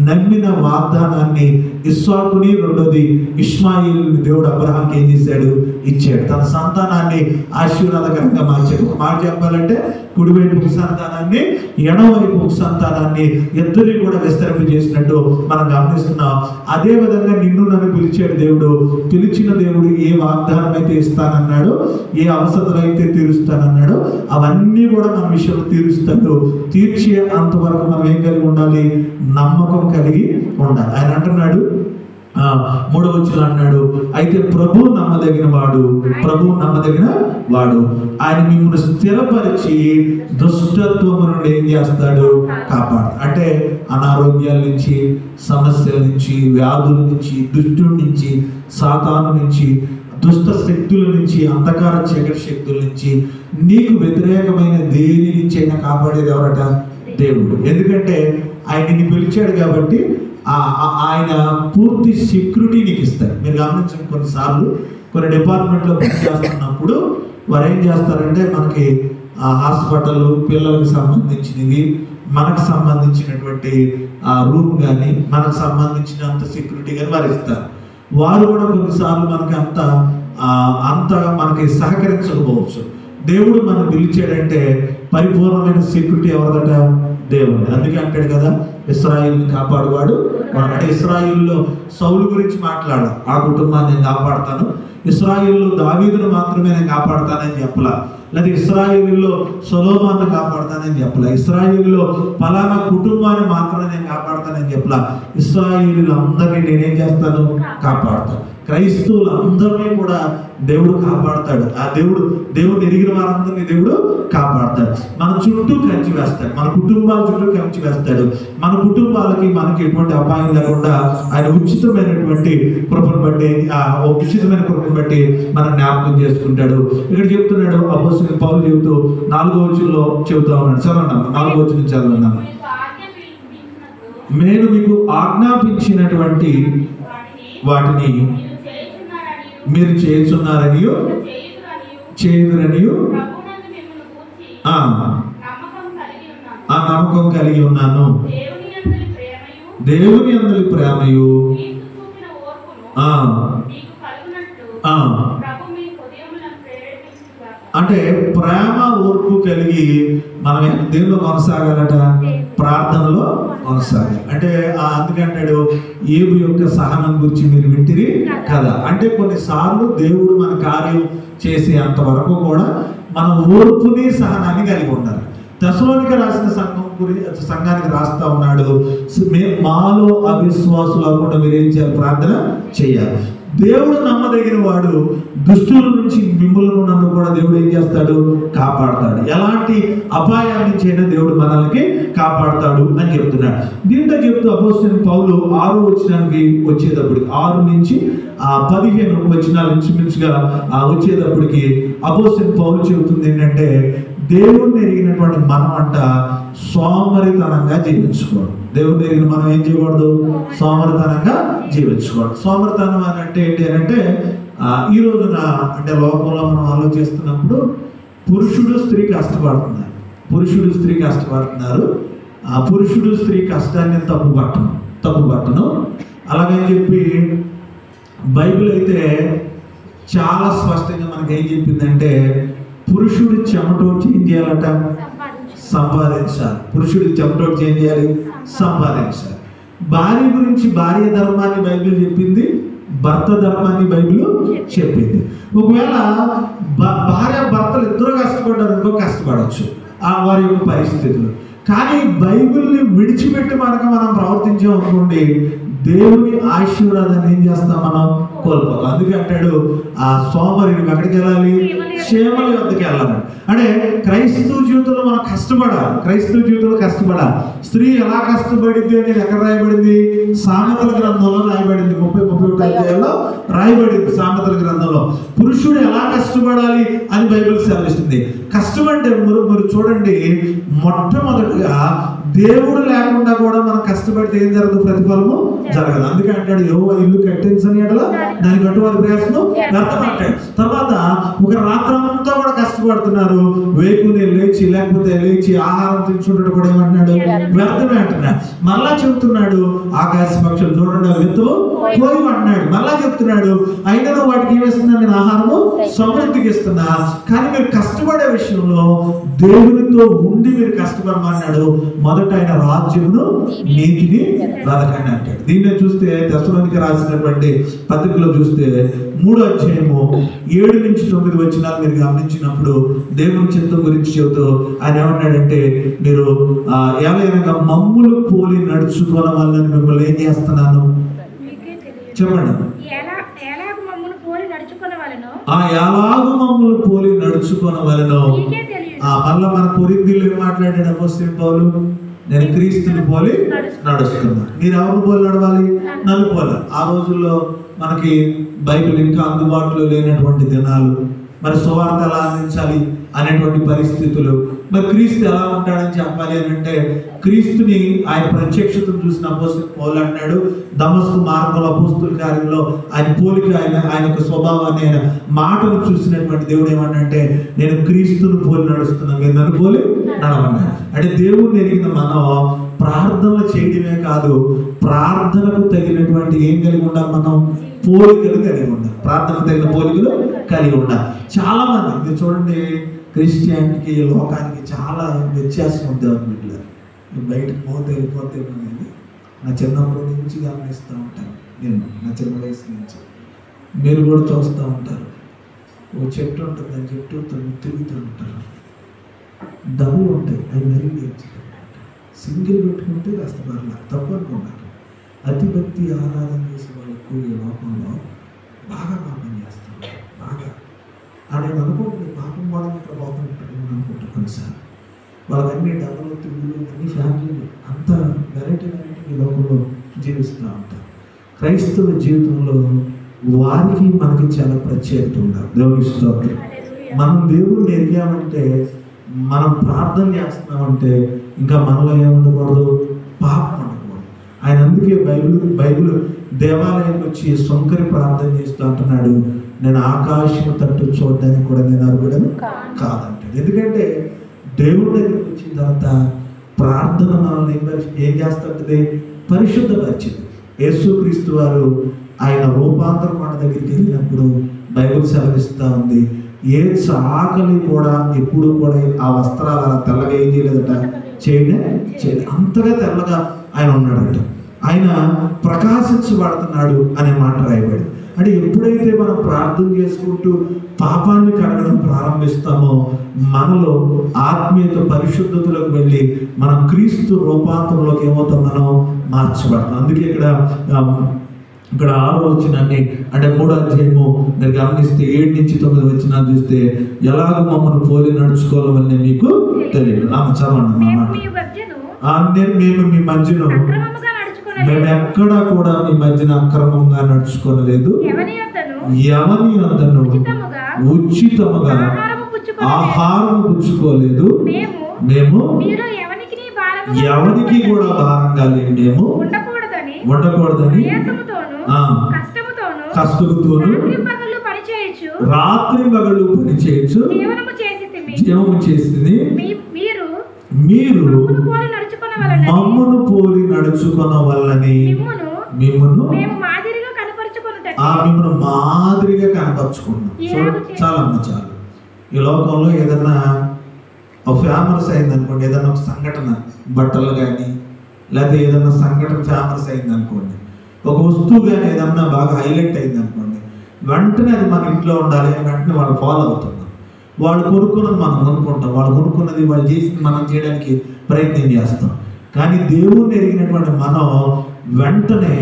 నమ్మిన వాగ్దానాన్ని ఇస్సాకుని, రెండోది ఇష్మాయిల్ని దేవుడు అబ్రహాంకి ఏం చేశాడు? ఇచ్చాడు. తన సంతానాన్ని ఆశీర్వాదకరంగా మార్చాడు. ఒక మాట చెప్పాలంటే కుడివైపు సంతానాన్ని, ఎడమవైపు సంతానాన్ని ఇద్దరిని కూడా విస్తరింపజేసినట్టు మనం గమనిస్తున్నాం. అదే విధంగా నిన్ను నన్ను పిలిచాడు దేవుడు. పిలిచిన దేవుడు ఏ వాగ్దానం అయితే ఇస్తానన్నాడో, ఏ అవసరం అయితే తీరుస్తానన్నాడో అవన్నీ కూడా మన విషయంలో తీరుస్తాడు. తీర్చే అంతవరకు మనం ఏం కలిగి ఉండాలి? నమ్మకం కలిగి ఉండాలి. ఆయన అంటున్నాడు 3వ వచనం అన్నాడు, అయితే ప్రభువు నమ్మదగిన వాడు, ప్రభువు నమ్మదగిన వాడు, ఆయన మిమ్మల్ని స్థిరపరిచి దుష్టత్వము నుండి ఏం చేస్తాడు? కాపాడు. అంటే అనారోగ్యాల నుంచి, సమస్యల నుంచి, వ్యాధుల నుంచి, దుష్టుల నుంచి, సాతాను నుంచి, దుష్ట శక్తుల నుంచి, అంధకార చీకటి శక్తుల నుంచి, నీకు వ్యతిరేకమైన దేని నుంచి అయినా కాపాడేది ఎవరట? దేవుడు. ఎందుకంటే ఆయన నిన్ను పిలిచాడు కాబట్టి ఆయన పూర్తి సెక్యూరిటీ నీకు ఇస్తాడు. మీరు గమనించండి, కొన్నిసార్లు కొన్ని డిపార్ట్మెంట్లో పని చేస్తున్నప్పుడు వారు ఏం చేస్తారంటే, మనకి హాస్పిటల్, పిల్లలకు సంబంధించినవి, మనకు సంబంధించినటువంటి రూమ్ కానీ, మనకు సంబంధించినంత సెక్యూరిటీ కానీ వారు ఇస్తారు. వారు కూడా కొన్నిసార్లు మనకి అంత మనకి సహకరించకపోవచ్చు. దేవుడు మనం పిలిచాడంటే పరిపూర్ణమైన సెక్యూరిటీ ఎవరిదట? దేవుడు. అందుకే అంటాడు కదా, ఇశ్రాయేలుని కాపాడువాడు. అంటే ఇశ్రాయేలులో సౌలు గురించి మాట్లాడు, ఆ కుటుంబాన్ని నేను కాపాడుతాను. ఇశ్రాయేలులో దావీదును మాత్రమే నేను కాపాడుతానని చెప్పలా, లేదా ఇశ్రాయేలులో సొలొమోనును కాపాడుతానని చెప్పలా, ఇశ్రాయేలులో ఫలానా కుటుంబాన్ని మాత్రమే నేను కాపాడుతానని చెప్పలా. ఇశ్రాయేలులందరినీ నేనేం చేస్తాను? కాపాడుతాను. క్రైస్తవులందరినీ కూడా దేవుడు కాపాడుతాడు. ఆ దేవుడు ఎరిగిన వారందరినీ దేవుడు కాపాడుతాడు. మన చుట్టూ కంచి వేస్తాడు, మన కుటుంబాల చుట్టూ కంచి వేస్తాడు. మన కుటుంబాలకి మనకి ఎటువంటి అపాయం లేకుండా ఆయన ఉచితమైనటువంటి కృపను బట్టి, ఉచితమైన కృపను బట్టి మనం జ్ఞాపకం చేసుకుంటాడు. ఇక్కడ చెప్తున్నాడు అపోస్తలుడైన పౌలు చెబుతూ 4వ వచనంలో చెబుతా ఉన్నాడు. చదవన్నాను, 4వ వచనం చదవన్నాను. నేను మీకు ఆజ్ఞాపించినటువంటి వాటిని మీరు చేయుచున్నారనియు చేయుదురనియు ఆ నమ్మకం కలిగి ఉన్నాను. దేవుని యందలి ప్రేమయు అంటే ప్రేమ ఓర్పు కలిగి మనం దేవులో కొనసాగాలట, ప్రార్థనలో కొనసాగాలి. అంటే అందుకంటాడు ఏబు యొక్క సహనం గురించి మీరు వింటిరి కదా. అంటే కొన్నిసార్లు దేవుడు మన కార్యం చేసేంత వరకు కూడా మనం ఓర్పుని సహనాన్ని కలిగి ఉండాలి. తెస్సలోనిక రాసిన సంఘానికి రాస్తా ఉన్నాడు, మాలో అవిశ్వాసులు అవ్వకుండా మీరేం చేయాలి? ప్రార్థన చేయాలి. దేవుడు నమ్మదగిన వాడు. దుష్టుల నుంచి మిమ్ములను నన్ను కూడా దేవుడు ఏం చేస్తాడు? కాపాడతాడు. ఎలాంటి అపాయాల నుంచి అయినా దేవుడు మనల్ని కాపాడతాడు అని చెప్తున్నాడు. దీంట్లో చెప్తూ అపోస్తలుడైన పౌలు 6వ వచనానికి వచ్చేటప్పటికి 6 నుంచి 15 వచనాలు ఇంచుమించుగా వచ్చేటప్పటికి అపోస్తలుడైన పౌలు చెబుతుంది ఏంటంటే, దేవుడిని ఎరిగినటువంటి మనం అంట సోమరితనంగా జీవించుకోవడం. దేవుడిని ఎరిగిన మనం ఏం చేయకూడదు? సోమరితనంగా జీవించుకోవడం. సోమరితనం అని అంటే ఏంటి అని అంటే, ఈ రోజున అంటే లోకంలో మనం ఆలోచిస్తున్నప్పుడు పురుషుడు స్త్రీ కష్టపడుతున్నారు, పురుషుడు స్త్రీ కష్టపడుతున్నారు. పురుషుడు స్త్రీ కష్టాన్ని తప్పు పట్టను. అలాగని చెప్పి బైబిల్ అయితే చాలా స్పష్టంగా మనకి ఏం చెప్పిందంటే పురుషుడు చెమటోడ్చి ఏం చేయాలట? సంపాదించాలి. పురుషుడు చెమటోడ్చి ఏం చేయాలి? సంపాదించాలి. భార్య గురించి భార్య ధర్మాన్ని బైబిల్ చెప్పింది, భర్త ధర్మాన్ని బైబిల్ చెప్పింది. ఒకవేళ భార్య భర్తలు ఇద్దరు కష్టపడ్డారనుకో కష్టపడవచ్చు ఆ వారి యొక్క పరిస్థితులు. కానీ బైబిల్ని విడిచిపెట్టి మనం ప్రవర్తించాం అనుకోండి, దేవుని ఆశీర్వాదాన్ని ఏం చేస్తాం? మనం కోల్పోతాం. అందుకే అంటాడు ఆ సోమరిని ఎక్కడికి వెళ్ళాలి? క్షేమల వద్దకు వెళ్ళాలి. అంటే క్రైస్తవ జీవితంలో మనం కష్టపడాలి. క్రైస్తవ జీవితంలో కష్టపడాలి. స్త్రీ ఎలా కష్టపడింది అనేది ఎక్కడ రాయబడింది? సామెతల గ్రంథంలో రాయబడింది. 30-31 అధ్యాయంలో రాయబడింది సామెతల గ్రంథంలో. పురుషుడు ఎలా కష్టపడాలి అని బైబిల్ సెలవిస్తుంది. కష్టపడే మీరు చూడండి, మొట్టమొదటిగా దేవుడు లేకుండా కూడా మనం కష్టపడితే ఏం జరగదు? ప్రతిఫలము జరగదు. అందుకే అంటాడు యెహోవా ఇల్లు కట్టించని ఎడల దాని కట్టువారి ప్రయాసము వ్యర్థమంటాడు. తర్వాత ఒక రాత్రంతా కూడా కష్టపడుతున్నారు, వేకునే లేచి ఆహారం తింటుంటే కూడా ఏమంటున్నాడు? వ్యర్థమే అంటున్నాడు. మళ్ళా చెబుతున్నాడు ఆకాశ పక్షులు చూడండి విత్తు పోయి అంటున్నాడు. మళ్ళా చెప్తున్నాడు అయినా వాటికి ఏమిస్తున్నా? నేను ఆహారము సమృద్ధికి ఇస్తున్నా. కానీ మీరు కష్టపడే విషయంలో దేవునితో ఉండి మీరు కష్టపడమన్నాడు. మొదట ఆయన రాజ్యమును నీతిని బ్రతకండి అంటాడు. దీన్ని చూస్తే తెస్సలోనికీయులకు రాసినటువంటి పత్రికలో చూస్తే 3వ అధ్యాయము 7-9 వచనాలు మీరు గమనించినప్పుడు దేవుని చిత్తం గురించి చెబుతూ ఆయన ఏమన్నాడంటే, మీరు ఏలైనగా మమ్ములు పోలి నడుచుకోవడం వల్ల మిమ్మల్ని ఏం చేస్తున్నాను చెప్పండి. ఎలాగు మమ్మల్ని పోలి నడుచుకోనవలెను. మళ్ళా మన కొరింథీయులు ఏం మాట్లాడాడు అపోస్తలుడైన పౌలు? నేను క్రీస్తుని పోలి నడుస్తున్నా. మీరు ఎవరు పోలి నడవాలి? నన్ను పోలి. ఆ రోజుల్లో మనకి బైబిల్ ఇంకా అందుబాటులో లేనటువంటి దినాలు, మరి సువార్త ఎలా అందించాలి అనేటువంటి పరిస్థితులు. మరి క్రీస్తు ఎలా ఉంటాడని చెప్పాలి అని అంటే, క్రీస్తుని ఆయన ప్రత్యక్షతను చూసిన అపోస్తలుడైన పౌలు అంటాడు దమస్కు మార్గంలో అపోస్తలుల కార్యంలో ఆయన పోలిక, ఆయన యొక్క స్వభావాన్ని, ఆయన మాటను చూసినటువంటి దేవుడు ఏమన్నంటే, నేను క్రీస్తుని పోలి నడుస్తున్నాను, మీరు నన్ను పోలి నడవన్నాడు. అంటే దేవుడిని ఎరిగిన మనం ప్రార్థనలు చేయడమే కాదు, ప్రార్థనకు తగినటువంటి ఏం కలిగి ఉండాలి? మనం పోలికలు కలిగి ఉండాలి. ప్రార్థన తగిన పోలికలు కలిగి ఉండాలి. చాలా మంది మీరు చూడండి, క్రిస్టియానిటీకి లోకానికి చాలా వ్యత్యాసం ఉంది. బిడ్డలు బయటకు వెళ్ళిపోతే అనేది నా చిన్నప్పటి నుంచి గమనిస్తూ ఉంటాను. నేను నా చిన్న వయసు నుంచి మీరు కూడా చూస్తూ ఉంటారు. ఓ చెట్టు ఉంటుంది, ఆ చెట్టు తిరుగుతూ ఉంటారు. డబ్బులు ఉంటాయి, అవి మరీ సింగిల్ పెట్టుకుంటే కాస్త పర్లా తప్పు అనుకున్నారు. అతి భక్తి ఆరాధన చేసే వాళ్ళకు ఈ లోకంలో బాగా పాపం చేస్తారు. బాగా నేను అనుకుంటుంది పాపం కూడా ఇక్కడ లోపం పెట్టుకుని అనుకుంటారు. కొన్నిసార్లు వాళ్ళకన్నీ డబ్బులు తిరుగులు అన్ని ఫ్యామిలీలు అంత వెరైటీ ఈ లోకంలో జీవిస్తూ ఉంటారు. క్రైస్తవ జీవితంలో వారికి మనకి చాలా ప్రత్యేకత ఉండాలి. దేవుని స్తోత్రం. మనం దేవుడిని ఎరిగామంటే, మనం ప్రార్థన చేస్తున్నామంటే ఇంకా మనలో ఏముండకూడదు? పాపం ఉండకూడదు. ఆయన అందుకే బైబిల్ దేవాలయానికి వచ్చి సొంకరి ప్రార్థన చేస్తూ అంటున్నాడు, నేను ఆకాశం తట్టు చూడడానికి కూడా నేను అర్హుడను కాదంటాడు. ఎందుకంటే దేవుడి దగ్గరికి వచ్చిన తర్వాత ప్రార్థన మనల్ని ఏం చేస్తుంటుంది? పరిశుద్ధపరిచింది. యేసుక్రీస్తు వారు ఆయన రూపాంతర కొండ దగ్గరికి వెళ్ళినప్పుడు బైబిల్ సెలవిస్తూ ఉంది, ఏ చాకలి కూడా ఎప్పుడు కూడా ఆ వస్త్రాలు అలా తెల్లగా ఏం చేయలేదట, చేయలేదు. అంతగా తెల్లగా ఆయన ఉన్నాడట. ఆయన ప్రకాశించబడుతున్నాడు అనే మాట రాయబడి. అంటే ఎప్పుడైతే మనం ప్రార్థన చేసుకుంటూ పాపాన్ని కడగడం ప్రారంభిస్తామో మనలో ఆత్మీయత పరిశుద్ధతలోకి వెళ్ళి మనం క్రీస్తు రూపాంతరంలోకి ఏమవుతాం? మనం మార్చబడతాం. అందుకే ఇక్కడ 6వ వచనాన్ని అంటే 3వ అధ్యాయము మీరు గమనిస్తే 7-9 వచనాలు చూస్తే, ఎలాగో మమ్మల్ని పోలి నడుచుకోవాలని మీకు తెలియదు. చదవండి మేము మీ మధ్యను మేము ఎక్కడా కూడా మీ మధ్యన అక్రమంగా నడుచుకోలేదు. ఎవని వద్దను ఉచితముగా ఆహారం పుచ్చుకోలేదు. మేము ఎవరికి కూడా భారంగా లేము. మేము ఉండకూడదని కష్టముతోను రాత్రి పగలు పని చేయొచ్చు జీవము చేసింది. మీరు మమ్మను పోలి నడుచుకున్న వల్లని మిమ్మల్ని మాదిరిగా కనపరచుకున్నట్టు మిమ్మల్ని మాదిరిగా కనపరచుకున్నాం. చాలమ్మా చాలు. ఈ లోకంలో ఏదన్నా ఒక ఫేమస్ అయింది అనుకోండి, ఏదన్నా ఒక సంఘటన, బట్టలు కానీ లేకపోతే ఏదన్నా సంఘటన ఫేమస్ అయింది అనుకోండి, ఒక వస్తువు కానీ ఏదన్నా బాగా హైలైట్ అయింది అనుకోండి, వెంటనే అది మన ఇంట్లో ఉండాలి అని వెంటనే వాళ్ళు ఫాలో అవుతున్నాం. వాళ్ళు కొనుక్కున్నది మనం కొనుక్కుంటాం, వాళ్ళు కొనుక్కున్నది వాళ్ళు చేసింది మనం చేయడానికి ప్రయత్నం చేస్తాం. కానీ దేవుణ్ణి ఎరిగినటువంటి మనం వెంటనే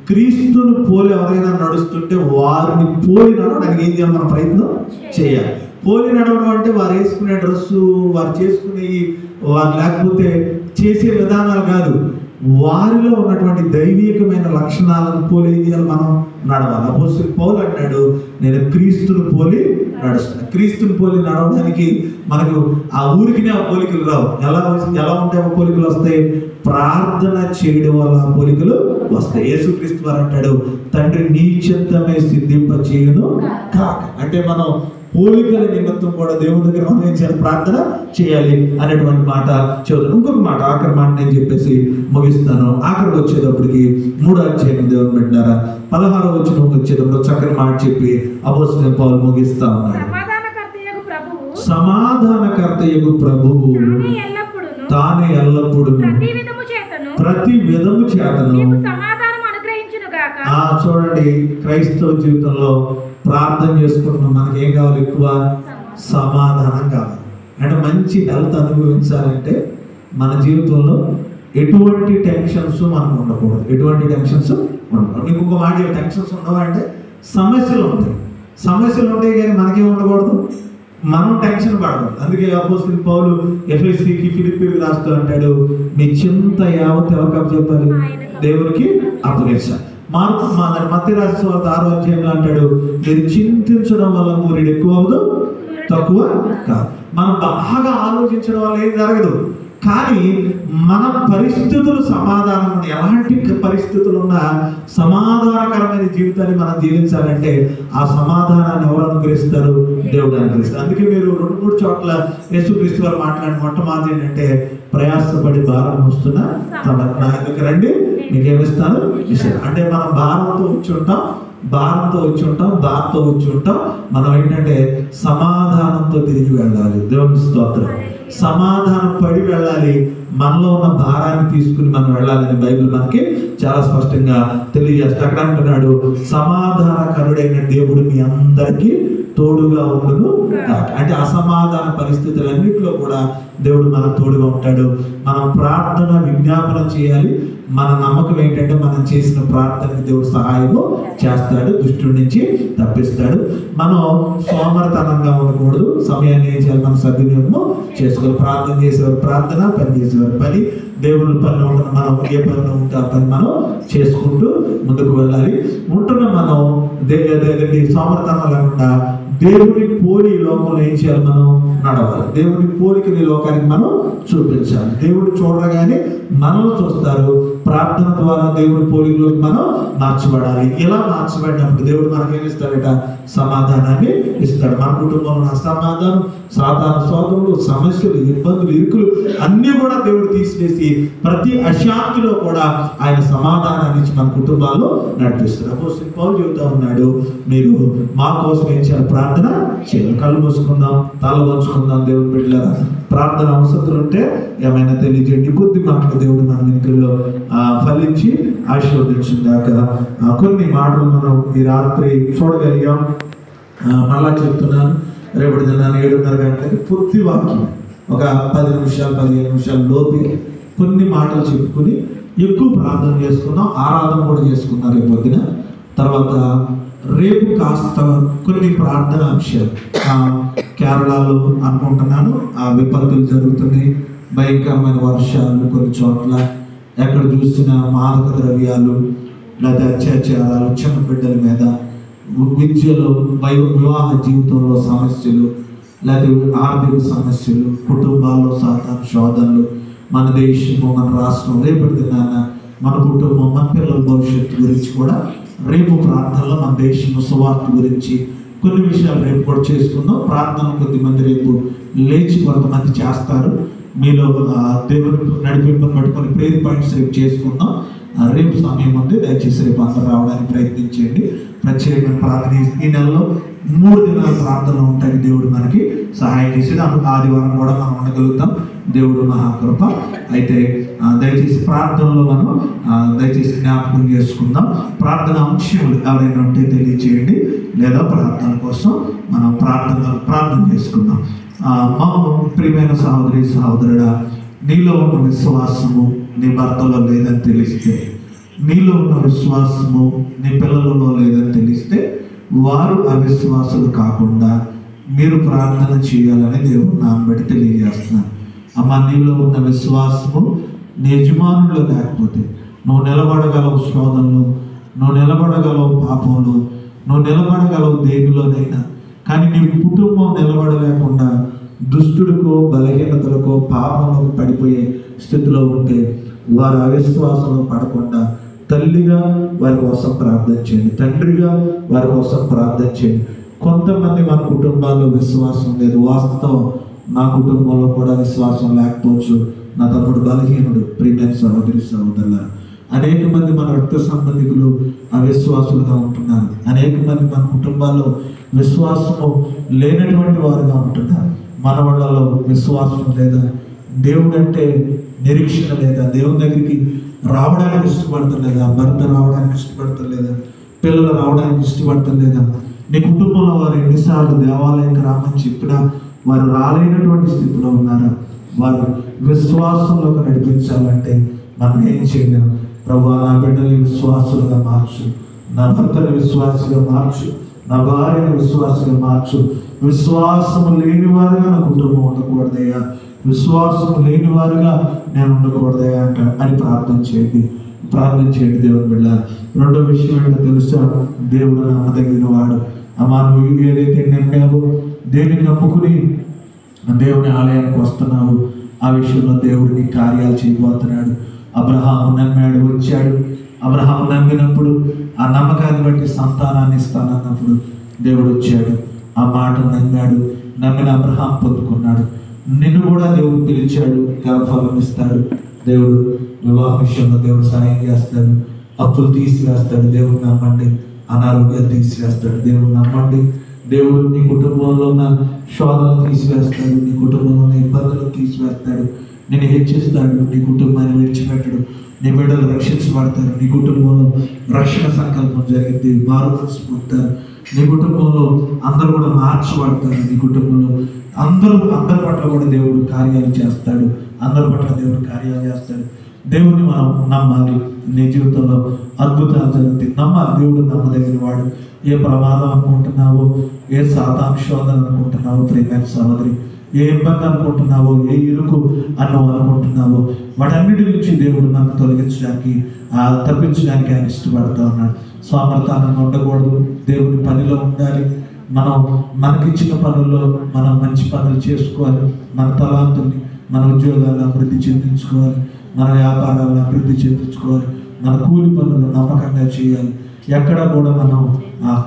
క్రీస్తును పోలి ఎవరైనా నడుస్తుంటే వారిని పోలి నడవడానికి ఏం చేయాలి? మనం ప్రయత్నం చేయాలి. పోలి నడవడం అంటే వారు వేసుకునే డ్రెస్సు, వారు చేసుకునే వారు లేకపోతే చేసే విధానాలు కాదు, వారిలో ఉన్నటువంటి దైవీకమైన లక్షణాలను పోలి మనం నడవాలి. అపోస్తలుడు పౌలు అంటాడు, నేను క్రీస్తును పోలి నడుస్తాను. క్రీస్తుని పోలి నడవడానికి మనకు ఆ ఊరికి ఆ పోలికలు రావు. ఎలా ఉంటాయి ఆ పోలికలు వస్తాయి? ప్రార్థన చేయడం వల్ల ఆ పోలికలు వస్తాయి. యేసుక్రీస్తు వారు అంటాడు, తండ్రి నీ చిత్తమే సిద్ధింప చేయను కాక. అంటే మనం పోలికల నిమిత్తం కూడా దేవుని దగ్గర మనం ఏం చేయాలి? ప్రార్థన చేయాలి అనేటువంటి మాట చదువు. ఇంకొక మాట, ఆఖరి మాట నేను చెప్పేసి ముగిస్తాను. ఆఖరికి వచ్చేటప్పటికి 3వ అధ్యాయం దేవుని బిడ్డలారా 16వ వచనం వచ్చేటప్పుడు చక్కని మాట చెప్పి అపోస్తలుడు పౌలు ముగిస్తా ఉన్నాడు. సమాధానకర్తయగు ప్రభువు తానే ఎల్లప్పుడూ ప్రతి విధము చేతను చూడండి, క్రైస్తవ జీవితంలో ప్రార్థన చేసుకుంటున్నాం, మనకి ఏం కావాలి? ఎక్కువ సమాధానం కావాలి. అంటే మంచి హెల్త్ అనుభవించాలంటే మన జీవితంలో ఎటువంటి టెన్షన్స్ మనకు ఉండకూడదు. ఎటువంటి టెన్షన్స్ ఉండకూడదు. ఇంకొక మాట, టెన్షన్స్ ఉండవా అంటే సమస్యలు ఉంటాయి. సమస్యలు ఉంటాయి కానీ మనకేం ఉండకూడదు, మనం టెన్షన్ పడకూడదు. అందుకే అపోస్తలుడు పౌలు ఎఫెసీకి ఫిలిప్పీకి రాస్తూ అంటాడు, మీ చింత యావత్ ఎవరికి చెప్పాలి? దేవునికి అప్పగించాలి. మత్తయి రాసిన సువార్త 6వ అధ్యాయంలో అంటాడు, మీరు చింతించడం వల్ల మూరెడు ఎక్కువ అవ్వదు, తక్కువ కాదు. మనం బాగా ఆలోచించడం వల్ల ఏం జరగదు. కానీ మన పరిస్థితులు సమాధానం, ఎలాంటి పరిస్థితులు ఉన్నా సమాధానకరమైన జీవితాన్ని మనం జీవించాలంటే ఆ సమాధానాన్ని ఎవరు అనుగ్రహిస్తారు? దేవుడు అనుగ్రహిస్తారు. అందుకే మీరు 2-3 చోట్ల యేసుక్రీస్తు వారు మాట్లాడిన మొట్టమొదటి ఏంటంటే, ప్రయాసపడి భారం వస్తున్న నా దగ్గరికి రండి, మీకేమిస్తాను ఇస్తాను. అంటే మనం భారంతో వచ్చి ఉంటాం, దాంతో వచ్చి ఉంటాం. మనం ఏంటంటే సమాధానంతో తిరిగి వెళ్ళాలి. దేవుని స్తోత్రం. సమాధానం పడి వెళ్ళాలి. మనలో ఉన్న భారాన్ని తీసుకుని మనం వెళ్ళాలని బైబిల్ మనకి చాలా స్పష్టంగా తెలియజేస్తుంది. అక్కడ అంటున్నాడు, సమాధానకరుడైన దేవుడు మీ అందరికీ తోడుగా ఉండును. అంటే అసమాధాన పరిస్థితులన్నింటిలో కూడా దేవుడు మనకు తోడుగా ఉంటాడు. మనం ప్రార్థన విజ్ఞాపన చేయాలి. మన నమ్మకం ఏంటంటే మనం చేసిన ప్రార్థనకి దేవుడు సహాయము చేస్తాడు, దుష్టుడి నుంచి తప్పిస్తాడు. మనం సోమరితనంగా ఉండకూడదు. సమయాన్ని ఏం చేయాలి? మనం సద్వినియోగము చేసుకోవాలి. ప్రార్థన చేసేవారు ప్రార్థన, పని చేసేవారు పని. దేవుని పనిలో ఉన్న మనం ఏ పనిలో ఉంటే ఆ పని మనం చేసుకుంటూ ముందుకు వెళ్ళాలి. ఉంటున్న మనం సోమరితనం లేకుండా దేవుని పోలి లోకంలో ఏం చేయాలి? మనం నడవాలి. దేవుని పోలికని లోకానికి మనం చూపించాలి. దేవుడు చూడగానే మనల్ని చూస్తారు. ప్రార్థన ద్వారా దేవుని పోలికలోకి మనం మార్చబడాలి. ఇలా మార్చబడినప్పుడు దేవుడు మనకేమిస్తాడట? సమాధానాన్ని ఇస్తాడు. మన కుటుంబంలో అసమాధానం, సాధారణ సోదరులు, సమస్యలు, ఇబ్బందులు, ఇరుకులు అన్నీ కూడా దేవుడు తీసివేసి ప్రతి అశాంతిలో కూడా ఆయన సమాధానాన్ని ఇచ్చి మన కుటుంబాల్లో నడిపిస్తారు. అపోస్తలుడు పౌలు చెబుతా ఉన్నాడు, మీరు మా కోసం ఏం చేయాలి? ప్రార్థన చేయాలి. కళ్ళు మూసుకుందాం, తల వంచుకుందాం. దేవుని బిడ్డలారా, ప్రార్థన అవసరం ఉంటే ఏమైనా తెలియజేయండి. కొద్ది మాటలు దేవుడు మన ఇంట్లో ఫలించి ఆశీర్వదించిందాక కొన్ని మాటలు మనం ఈ రాత్రి చూడగలిగాం. మళ్ళా చెప్తున్నాను, రేపటి దినాన్ని 7:30 గంటలకి పూర్తి వాక్యం ఒక 10 నిమిషాలు 15 నిమిషాలు లోపే కొన్ని మాటలు చెప్పుకుని ఎక్కువ ప్రార్థన చేసుకున్నాం. ఆరాధన కూడా చేసుకున్నాం రేపు పొద్దున. తర్వాత రేపు కాస్త కొన్ని ప్రార్థన అంశాలు, కేరళలో అనుకుంటున్నాను విపత్తులు జరుగుతున్నాయి, భయంకరమైన వర్షాలు, కొన్ని చోట్ల ఎక్కడ చూసినా మాదక ద్రవ్యాలు లేదా అత్యాచారాలు, చిన్న బిడ్డల మీద, విద్యలో, వివాహ జీవితంలో సమస్యలు, లేదా ఆర్థిక సమస్యలు, కుటుంబాల్లో సాధారణ శోధనలు, మన దేశము, మన రాష్ట్రం, రేపటి దినాన మన కుటుంబం, మన పిల్లల భవిష్యత్తు గురించి కూడా రేపు ప్రార్థనలో మన దేశము సువార్త గురించి కొన్ని విషయాలు రేపు కూడా చేసుకుందాం. ప్రార్థన కొద్దిమంది రేపు లేచి కొంతమంది చేస్తారు. మీలో దేవుని నడిపింపుని పట్టుకొని ప్రేయర్ పాయింట్స్ రేపు చేసుకుందాం. రేపు సమయం ఉంది, దయచేసి రేపు అందరూ రావడానికి ప్రయత్నించండి. ప్రత్యేకమైన ప్రార్థన ఈ నెలలో 3 దినాల ప్రార్థనలు ఉంటాయి. దేవుడు మనకి సహాయం చేసేది. ఆదివారం కూడా మనం ఉండగలుగుతాం. దేవుడు మహాకృప. అయితే దయచేసి ప్రార్థనలో మనం దయచేసి జ్ఞాపకం చేసుకుందాం. ప్రార్థన అంశాలు ఎవరైనా ఉంటే తెలియచేయండి, లేదా ప్రార్థన కోసం మనం ప్రార్థన చేసుకుందాం. మా ప్రియమైన సహోదరి సహోదరుడా, నీలో ఉన్న విశ్వాసము నీ భర్తలో లేదని తెలిస్తే, నీలో ఉన్న విశ్వాసము నీ పిల్లలలో లేదని తెలిస్తే, వారు అవిశ్వాసులు కాకుండా మీరు ప్రార్థన చేయాలని దేవుడు నామం బట్టి తెలియజేస్తున్నాను. అమ్మ, నీలో ఉన్న విశ్వాసము నీ యజమానుల్లో లేకపోతే నువ్వు నిలబడగలవు శోధనలో, నువ్వు నిలబడగలవు పాపంలో, నువ్వు నిలబడగలవు దేనిలోనైనా. కానీ నీ కుటుంబం నిలబడలేకుండా దుష్టుడికో బలహీనతలకో పాపంలోకి పడిపోయే స్థితిలో ఉంటే, వారు అవిశ్వాసంలో పడకుండా తల్లిగా వారి కోసం ప్రార్థన చేయండి, తండ్రిగా వారి కోసం ప్రార్థన చేయండి. కొంతమంది మన కుటుంబాల్లో విశ్వాసం లేదు. వాస్తవం, నా కుటుంబంలో కూడా విశ్వాసం లేకపోవచ్చు. నా తమ్ముడు బలహీనుడు. ప్రియమైన సహోదరి సహోదరుల, అనేక మంది మన రక్త సంబంధికులు అవిశ్వాసులుగా ఉంటున్నారు. అనేక మంది మన కుటుంబాల్లో విశ్వాసము లేనటువంటి వారుగా ఉంటున్నారు. మన వాళ్ళలో విశ్వాసం లేదా, దేవుడు అంటే నిరీక్షణ లేదా, దేవుని దగ్గరికి రావడానికి ఇష్టపడతలేదా, భర్త రావడానికి ఇష్టపడతలేదా, పిల్లలు రావడానికి ఇష్టపడతలేదా, నీ కుటుంబంలో వారు ఎన్నిసార్లు దేవాలయానికి రామని చెప్పినా వారు రాలేనటువంటి స్థితిలో ఉన్నారా? వారు విశ్వాసంలోకి నడిపించాలంటే మనం ఏం చేయలేము. ప్రభువా, నా బిడ్డని విశ్వాసులుగా మార్చు, నా భర్తని విశ్వాసుగా మార్చు, నా భార్యను విశ్వాసుగా మార్చు. విశ్వాసము లేని వారుగా నా కుటుంబం ఉండకూడదయ్యా, విశ్వాసము లేని వారుగా నేను ఉండకూడదయ్యా అని ప్రార్థన చేయండి. దేవుని బిడ్డ. రెండో విషయం ఏంటో తెలుసా? దేవుడు నమ్మదగిన వాడు. అమ్మా, నువ్వు ఏదైతే నమ్మావో, దేనిని నమ్ముకుని దేవుని ఆలయానికి వస్తున్నావు, ఆ విషయంలో దేవుడిని కార్యాలు చేయబోతున్నాడు. అబ్రహాము నమ్మాడు, వచ్చాడు. అబ్రహాము నమ్మినప్పుడు, ఆ నమ్మకాన్ని బట్టి సంతానాన్ని ఇస్తానన్నప్పుడు దేవుడు వచ్చాడు. ఆ మాట నమ్మాడు. నమ్మిన అబ్రహాం పొందుకున్నాడు. నిన్ను కూడా దేవుడు పిలిచాడు, గర్భఫలం ఇస్తాడు. దేవుడు వివాహ విషయంలో దేవుడు సహాయం చేస్తాడు. అప్పులు తీసివేస్తాడు. దేవుడు నమ్మండి. అనారోగ్యాలు తీసివేస్తాడు. దేవుడు నమ్మండి. దేవుడు నీ కుటుంబంలో ఉన్న శోధనలు తీసివేస్తాడు. నీ కుటుంబంలో ఉన్న ఇబ్బందులు తీసివేస్తాడు. నేను హెచ్చిస్తాడు. నీ కుటుంబాన్ని విడిచిపెట్టడు. నీ బిడ్డలు రక్షించబడతారు. నీ కుటుంబంలో రక్షణ సంకల్పం జరిగింది. మారు మనసు పొందుతారు. నీ కుటుంబంలో అందరూ కూడా మార్చబడతారు. నీ కుటుంబంలో అందరి పట్ల కూడా దేవుడు కార్యాలు చేస్తాడు. అందరి పట్ల దేవుడు కార్యాలు చేస్తాడు. దేవుడిని మనం నమ్మాలి. నీ జీవితంలో అద్భుతాలు జరుగుతాయి. నమ్మాలి. దేవుడు నమ్మదగిన వాడు. ఏ ప్రమాదం అనుకుంటున్నావో, ఏ సాతాను శోధన అనుకుంటున్నావో, ప్రియమైన సహోదరి, ఏ ఇబ్బంది అనుకుంటున్నావో, ఏ ఇరుకు అనుకుంటున్నావో, వాటన్నిటి నుంచి దేవుడు మనకు తొలగించడానికి, తప్పించడానికి ఆయన ఇష్టపడుతూ ఉన్నాడు. స్వామర్థానంగా ఉండకూడదు. దేవుని పనిలో ఉండాలి. మనం మనకిచ్చిన పనుల్లో మనం మంచి పనులు చేసుకోవాలి. మన తలాంతుల్ని, మన ఉద్యోగాలను అభివృద్ధి చెందించుకోవాలి. మన వ్యాపారాలను అభివృద్ధి చెందించుకోవాలి. మన కూలి పనులు నమ్మకంగా చేయాలి. ఎక్కడ కూడా మనం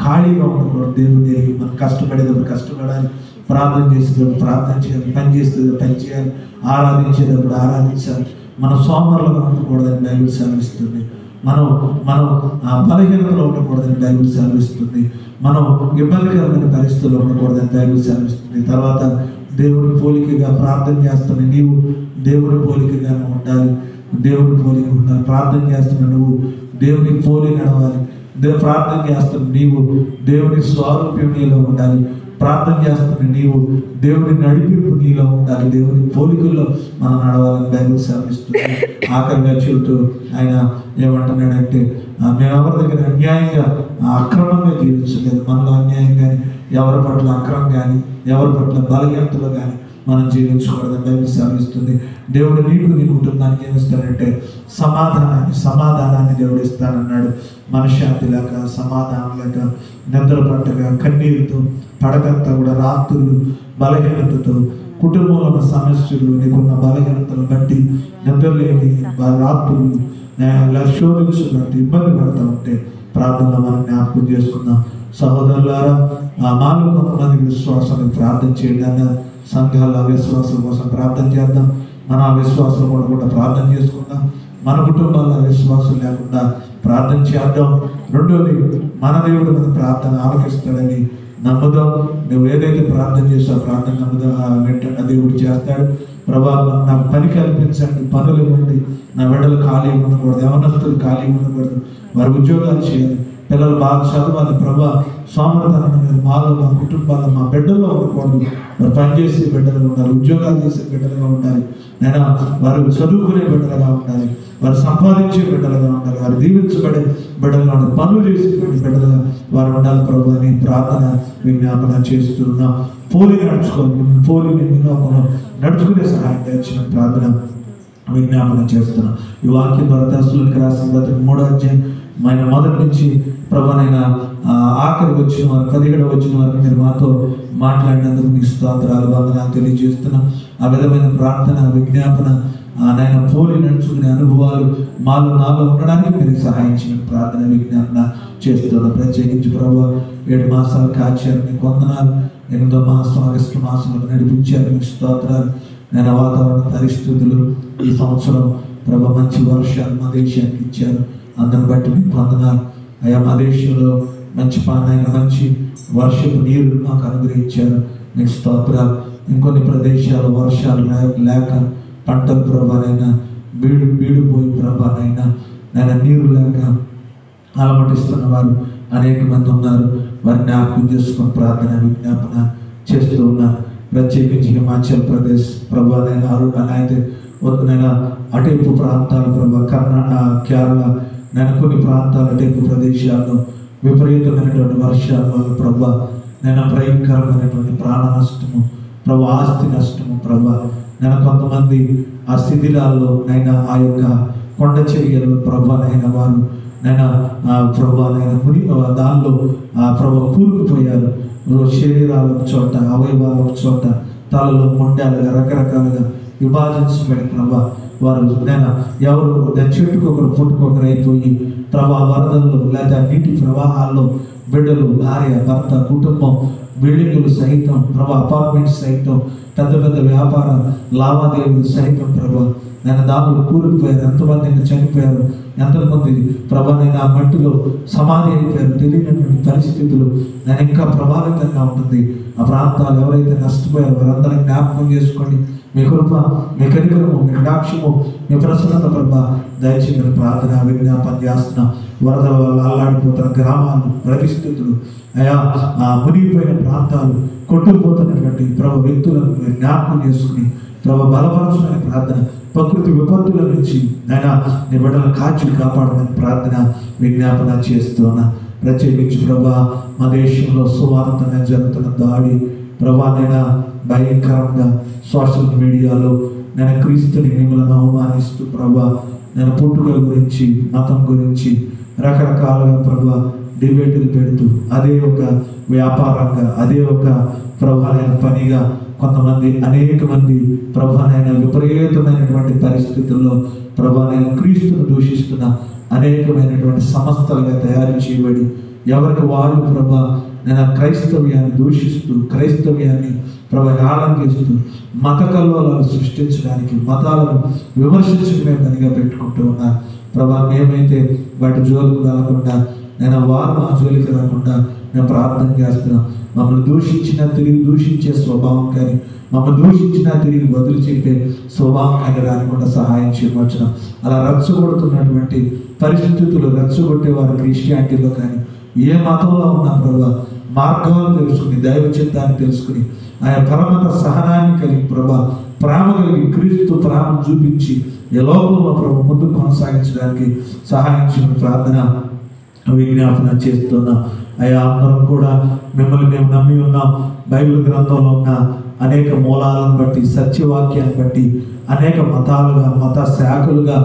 ఖాళీగా ఉండకూడదు. దేవుని మనం కష్టపడేటప్పుడు కష్టపడాలి, ప్రార్థన చేసేటప్పుడు ప్రార్థన చేయాలి, పని చేసేటప్పుడు పని చేయాలి, ఆరాధించేటప్పుడు ఆరాధించాలి. మన సోమరులుగా ఉండకూడదని బైబిల్ సెలవిస్తుంది. మనం బలహీనతలో ఉండకూడదని బైబిల్ సెలవిస్తుంది. మనం ఇబ్బందికరమైన పరిస్థితుల్లో ఉండకూడదని బైబిల్ సెలవిస్తుంది. తర్వాత దేవుని పోలికగా ప్రార్థన చేస్తున్న నీవు దేవుని పోలికగానే ఉండాలి. దేవుని పోలిక ఉండాలి. ప్రార్థన చేస్తున్న నువ్వు దేవుని పోలి నడవాలి. ప్రార్థన చేస్తున్న నీవు దేవుని స్వారూప్యం నీలో ఉండాలి. ప్రార్థన చేస్తున్న నీవు దేవుని నడిపింపు నీలో ఉండాలి. దేవుని పోలికల్లో మనం నడవాలని బైబిల్ సెలవిస్తుంది. ఆఖరిగా చెబుతూ ఆయన ఏమంటున్నాడంటే, మేమెవరి దగ్గర అన్యాయంగా అక్రమంగా జీవించలేదు. మనలో అన్యాయం కానీ, ఎవరి పట్ల అక్రమం కానీ, ఎవరి పట్ల బలహీనతలు కానీ మనం జీవించకూడదని బైబిల్ సెలవిస్తుంది. దేవుడు నీకు, నీ కుటుంబానికి ఏమిస్తాడంటే సమాధానాన్ని దేవుడు ఇస్తానన్నాడు. మనశ్శాంతి లేక, సమాధానం లేక, నిద్ర పట్టగా, కన్నీరుతో పడకంతా కూడా రాత్రులు బలహీనతతో, కుటుంబంలో ఉన్న సమస్యలు, నీకున్న బలహీనతలు బట్టి నిద్రలేని రాత్రులు శోధించున్నట్టు ఇబ్బంది పడుతూ ఉంటే ప్రార్థనలో మనం జ్ఞాపకం చేసుకుందాం. సహోదరులారా, మాలో కొంతమంది విశ్వాసాన్ని ప్రార్థన చేయడానికి సంఘాల అవిశ్వాసాల కోసం ప్రార్థన చేద్దాం. మన అవిశ్వాసాలు కూడా ప్రార్థన చేసుకుందాం. మన కుటుంబాల్లో విశ్వాసం లేకుండా ప్రార్థన చేద్దాం. రెండోది, మన దేవుడు మన ప్రార్థన ఆలకిస్తాడని నమ్ముదాం. నువ్వు ఏదైతే ప్రార్థన చేసావు ప్రార్థన నమ్ముదా, వెంటనే దేవుడు చేస్తాడు. ప్రభా నాకు పని కల్పించండి, పనులు ఇవ్వండి, నా బిడ్డలు ఖాళీ ఉండకూడదు, యవనస్తులు ఖాళీ ఉండకూడదు, వారి ఉద్యోగాలు చేయాలి, పిల్లలు బాగా చదవాలి. ప్రభా సోమరతనం మీద మాలో, మా కుటుంబాల్లో, మా బిడ్డల్లో ఉండకూడదు. వారు పనిచేసే బిడ్డలుగా ఉండాలి, ఉద్యోగాలు చేసే బిడ్డలుగా ఉండాలి. నేను వారు చదువుకునే బిడ్డలుగా ఉండాలి, వారు సంపాదించే బిడ్డలుగా ఉండాలి, వారు దీవించబడే బిడ్డలుగా ఉండాలి, పనులు చేసేటువంటి బిడ్డలుగా వారు ఉండాలి. ప్రభు అని ప్రార్థన విజ్ఞాపన చేస్తున్నాం. పోలి నడుచుకోవాలి, పోలి నడుచుకునే సహాయం తెచ్చిన ప్రార్థన విజ్ఞాపన చేస్తున్నాం. ఈ వాక్యం ద్వారా తెస్సలోనికీయులకు రాసిన పత్రిక 3వ అధ్యాయం మొదటి నుంచి ప్రభువైన ఆఖరికి వచ్చిన వారు 17వ వచ్చిన వరకు మీరు మాతో మాట్లాడినందుకు మీకు స్తోత్రాలు, వందనాలు తెలియజేస్తున్నాం. ఆ విధమైన ప్రార్థన విజ్ఞాపన నాయన పోలి నడుచుకునే అనుభవాలు నాలో ఉండడానికి మీరు సహాయం చేయండి. ప్రార్థన విజ్ఞాపన చేస్తున్నాం. ప్రత్యేకించి ప్రభు 7 మాసాలు కాచారు, మీకు వందనాలు. 8వ మాసం ఆగస్టు మాసంలో నడిపించారు, మీకు స్తోత్రాలు. నేను వాతావరణ పరిస్థితులు ఈ సంవత్సరం ప్రభు మంచి వర్షాలు మా దేశానికి ఇచ్చారు, అందరిని బట్టి మీకు వందనాలు. అయ్యా మా దేశంలో మంచి మంచి వర్షపు నీరు మాకు అనుగ్రహించారు, మీకు స్తోత్రాలు. ఇంకొన్ని ప్రదేశాలు వర్షాలు లేక పంటలు ప్రభానైనా బీడిపోయి ప్రభానైనా నేను నీరు లేక అలమటిస్తున్న వారు అనేక మంది ఉన్నారు. వారిని జ్ఞాపకం చేసుకుని ప్రార్థన విజ్ఞాపన చేస్తూ ఉన్నారు. ప్రత్యేకించి హిమాచల్ ప్రదేశ్ ప్రభానైనా అయితే వద్దునైనా అటేపు ప్రాంతాలు ప్రభా, కర్ణాటక, కేరళ, నేను కొన్ని ప్రాంతాలు అటేపు ప్రదేశాల్లో విపరీతమైనటువంటి వర్షాల వల్ల ప్రభా నేను భయంకరమైనటువంటి ప్రాణ నష్టము ప్రభా, ఆస్తి నష్టము ప్రభా, నేను కొంతమంది ఆ శిథిలాల్లో నైనా ఆ యొక్క కొండ చర్యలు ప్రభానైనా వారు నైనా ప్రభానైనా ముని దానిలో ప్రభా కూరుకుపోయారు. శరీరాల చోట, అవయవాల చోట, తలలో మొండాలుగా రకరకాలుగా విభాజించబడి ప్రభా వారు నేను ఎవరు చెట్టుకొకరు పుట్టుకొకరు అయిపోయి ప్రభా వరదల్లో లేదా నీటి ప్రవాహాల్లో బిడ్డలు, భార్య, భర్త, కుటుంబం, బిల్డింగులు సహితం ప్రభా, అపార్ట్మెంట్స్ సహితం, పెద్ద పెద్ద వ్యాపార లావాదేవీలు సహితం ప్రభా నేను దాంట్లో కూలిపోయారు. ఎంతమంది చనిపోయారు, ఎంతమంది ప్రభా నేను ఆ మట్టిలో సమాధి అయిపోయారు. తెలియనటువంటి పరిస్థితులు నేను ఇంకా ప్రభావితంగా ఉంటుంది. ఆ ప్రాంతాలు ఎవరైతే నష్టపోయారో వారందరినీ జ్ఞాపకం చేసుకోండి. మీ కృప, మీ కనికరము, మీ కటాక్షము, మీ ప్రసన్నత ప్రభా దయచేసి ప్రార్థన విజ్ఞాపన చేస్తున్న వరదల వల్ల అల్లాడిపోతున్న గ్రామాలు, పరిస్థితులు, అయా మునిగిపోయిన ప్రాంతాలు, కొట్టుకుపోతున్నటువంటి ప్రభు వ్యక్తులను మీరు జ్ఞాపకం చేసుకుని ప్రభు బలపరచమని ప్రార్థన, ప్రకృతి విపత్తుల నుంచి అయినా నీ బిడ్డలను కాచి కాపాడమని ప్రార్థన విజ్ఞాపన చేస్తున్నా. ప్రత్యేకించి ప్రభా మా దేశంలో సువార్త మీద జరుగుతున్న దాడి ప్రభానైనా భయంకరంగా సోషల్ మీడియాలో నేను క్రీస్తుని మిమ్మల్ని అవమానిస్తూ ప్రభా నేను పుట్టుకల గురించి, మతం గురించి రకరకాలుగా ప్రభా డిబేట్లు పెడుతూ అదే ఒక వ్యాపారంగా, అదే ఒక ప్రభానైన పనిగా కొంతమంది అనేక మంది ప్రభానైన విపరీతమైనటువంటి పరిస్థితుల్లో ప్రభానైన క్రీస్తును దూషిస్తున్న అనేకమైనటువంటి సంస్థలుగా తయారు చేయబడి ఎవరికి వాళ్ళు ప్రభా నేను క్రైస్తవ్యాన్ని దూషిస్తూ, క్రైస్తవ్యాన్ని ప్రభావం చేస్తూ మత కల్లోలాలు సృష్టించడానికి, మతాలను విమర్శించడమే పనిగా పెట్టుకుంటూ ఉన్నారు. ప్రభా మేమైతే వాటి జోలికి రాకుండా నేను వారు మా జోలికి రాకుండా నేను ప్రార్థన చేస్తున్నాం. మమ్మల్ని దూషించినా తిరిగి దూషించే స్వభావం కానీ, మమ్మల్ని దూషించినా తిరిగి బదులు చెప్పే స్వభావం కానీ రానికుండా సహాయం చేయవచ్చున. అలా రచ్చగొడుతున్నటువంటి పరిస్థితులు, రచ్చగొట్టేవారు క్రిస్టియానిటీలో కానీ ఏ మతంలో ఉన్నా ప్రభా మార్గాలు తెలుసుకుని, దైవ చిత్తాన్ని తెలుసుకుని, ఆయన పరమత సహనాన్ని కలిగి ప్రభా ప్రేమ కలిగి క్రీస్తు ప్రేమ చూపించి ఈ లోకంలో ప్రభు ముందుకు కొనసాగించడానికి సహాయం చేయడం ప్రార్థన విజ్ఞాపన చేస్తున్నాం. అయ్యా అందరం కూడా మిమ్మల్ని మేము నమ్మి ఉన్నాం. బైబిల్ గ్రంథంలో ఉన్న అనేక మూలాలను బట్టి, సత్యవాక్యాన్ని బట్టి అనేక మతాలుగా, మత శాఖలుగా,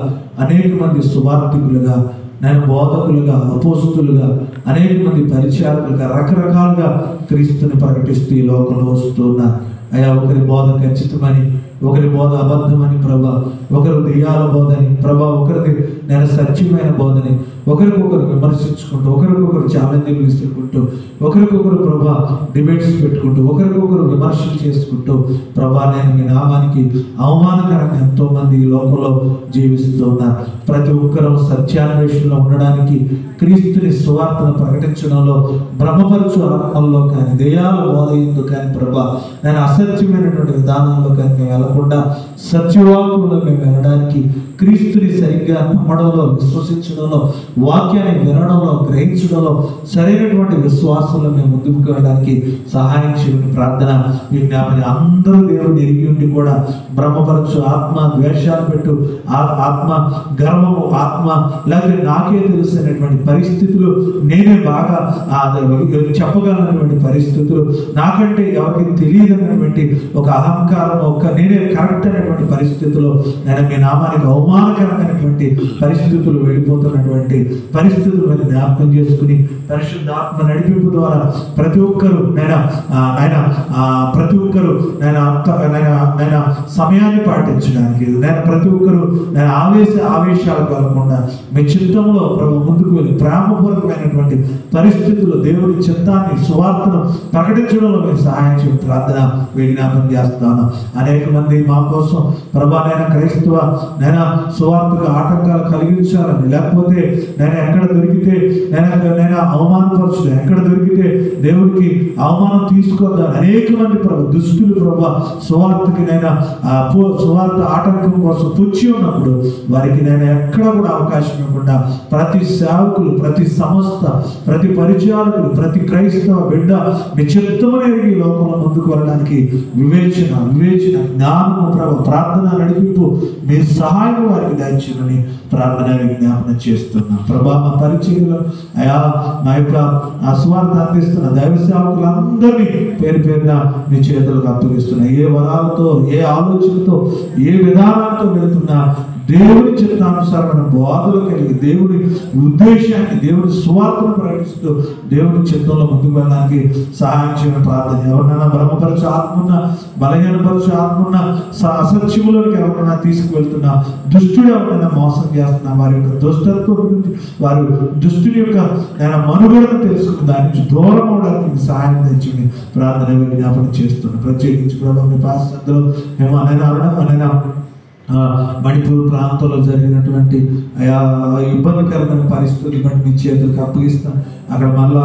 అనేక మంది సువార్థికులుగా, నేను బోధకులుగా, అపోస్తులుగా, అనేక మంది పరిచారకులుగా రకరకాలుగా క్రీస్తుని ప్రకటిస్తూ ఈ లోకంలో వస్తున్నారు. అయ్యా ఒకరి బోధ ఖచ్చితమని, ఒకరి బోధ అబద్ధమని ప్రభా, ఒకరు దెయ్యాల బోధని ప్రభా, ఒకరిది నేను సత్యమైన బోధని ఒకరికొకరు విమర్శించుకుంటూ, ఒకరికొకరు ఛాలెంజింగ్లు ఇస్తుంటూ, ఒకరికొకరు ప్రభా డిబేట్స్ పెట్టుకుంటూ, ఒకరికొకరు విమర్శలు చేసుకుంటూ, ప్రభా నేను మీ నామానికి అవమానకరంగా ఎంతో మంది ఈ లోకంలో జీవిస్తూ ఉన్నారు. ప్రతి ఒక్కరూ సత్యాన్వేషణలో ఉండడానికి, క్రీస్తుని సువార్తను ప్రకటించడంలో, భ్రమపరచు ఆత్మల్లో కానీ, దయాల బోధయందు కానీ ప్రభా నేను అసత్యమైనటువంటి విధానంలో కానీ మేము వెళ్ళకుండా సత్యవాక్యంలో మేము వెళ్ళడానికి, క్రీస్తుని సరిగ్గా నమ్మడంలో, విశ్వసించడంలో, వాక్యాన్ని వినడంలో, గ్రహించడంలో, సరైనటువంటి విశ్వాసంలో మేము ముందుకు వెళ్ళడానికి సహాయం చేయమని ప్రార్థన విజ్ఞాపన. అందరూ దేవుడు ఎరిగి ఉండి కూడా భ్రమపరచు, ఆత్మ ద్వేషాలు పెట్టు, ఆత్మ గర్వము, ఆత్మ లేకపోతే నాకే తెలిసినటువంటి పరిస్థితులు, నేనే బాగా చెప్పగలనటువంటి పరిస్థితులు, నాకంటే ఎవరికి తెలియదు అన్నటువంటి ఒక అహంకారం, ఒక నేనే కరెక్ట్ అనేటువంటి పరిస్థితుల్లో నేను మీ నామానికి అవమానకరమైనటువంటి పరిస్థితులు వెళ్ళిపోతున్నటువంటి పరిస్థితులు మీరు జ్ఞాపకం చేసుకుని పరిశుద్ధాత్మ నడిపింపు ద్వారా ప్రతి ఒక్కరు ప్రతి ఒక్కరు నేను సమయాన్ని పాటించడానికి, నేను ప్రతి ఒక్కరు నేను ఆవేశాలు కలగకుండా మీ చిత్తంలో ముందుకు వెళ్ళి ప్రేమపూర్వకమైనటువంటి పరిస్థితుల్లో దేవుడి చిత్తాన్ని, సువార్తను ప్రకటించడంలో మీరు సహాయం చేయ ప్రార్థన విజ్ఞాపన చేస్తాను. అనేక మంది మా కోసం ప్రభానైనా క్రైస్తవ నేను సువార్తకు ఆటంకాలు కలిగించాలని, లేకపోతే నేను ఎక్కడ దొరికితే నేను అవమానపరచు, ఎక్కడ దొరికితే దేవుడికి అవమానం తీసుకోద్దాను అనేక మంది దుష్టులు సువార్తకి సువార్త ఆటంకం కోసం పుచ్చి ఉన్నప్పుడు వారికి నేను ఎక్కడ కూడా అవకాశం ఇవ్వకుండా ప్రతి సేవకులు, ప్రతి సంస్థ, ప్రతి పరిచయాలకులు, ప్రతి క్రైస్తవ బిడ్డ మీ చిత్తమును ఎరిగి లోకంలో ముందుకు వెళ్ళడానికి వివేచన జ్ఞానము ప్రార్థన నడిపింపు మీ సహాయం వారికి దయచేయమని ప్రార్థన విజ్ఞాపన చేస్తున్నాం. ప్రభా మా పరిచయంలో అయా మా యొక్క సువార్త అందిస్తున్న దైవ సేవకులందరినీ పేరు పేరున మీ చేతులకు అప్పగిస్తున్నా. ఏ వరాలతో, ఏ ఆలోచనతో, ఏ విధానాలతో వెళుతున్నా దేవుని చిత్తానుసారమైన బోధలు కలిగి, దేవుడి ఉద్దేశాన్ని, దేవుడి సువార్తను ప్రకటిస్తూ దేవుడి చిత్తంలో ముందుకు వెళ్ళడానికి సహాయం చేయడం ప్రార్థన. ఎవరినైనా భ్రమపరచు ఆత్మన్న, బలహీనపరచు ఆత్మన్న, అసత్యములోకి ఎవరైనా తీసుకువెళ్తున్నా, దుష్టుడు ఎవరైనా మోసం చేస్తున్నా, వారి యొక్క దుష్టత్వం గురించి, వారు దుష్టుని యొక్క మనుగడను తెలుసుకుని దాని నుంచి దూరం అవడానికి సహాయం తెచ్చి ప్రార్థన విజ్ఞాపన చేస్తున్నాను. ప్రత్యేకించి ప్రభావ మీ పాస్టర్లో అనైనా మణిపూర్ ప్రాంతంలో జరిగినటువంటి ఇబ్బందికరమైన పరిస్థితులు బట్టి మీ చేతులకు అప్పగిస్తాను. అక్కడ మళ్ళా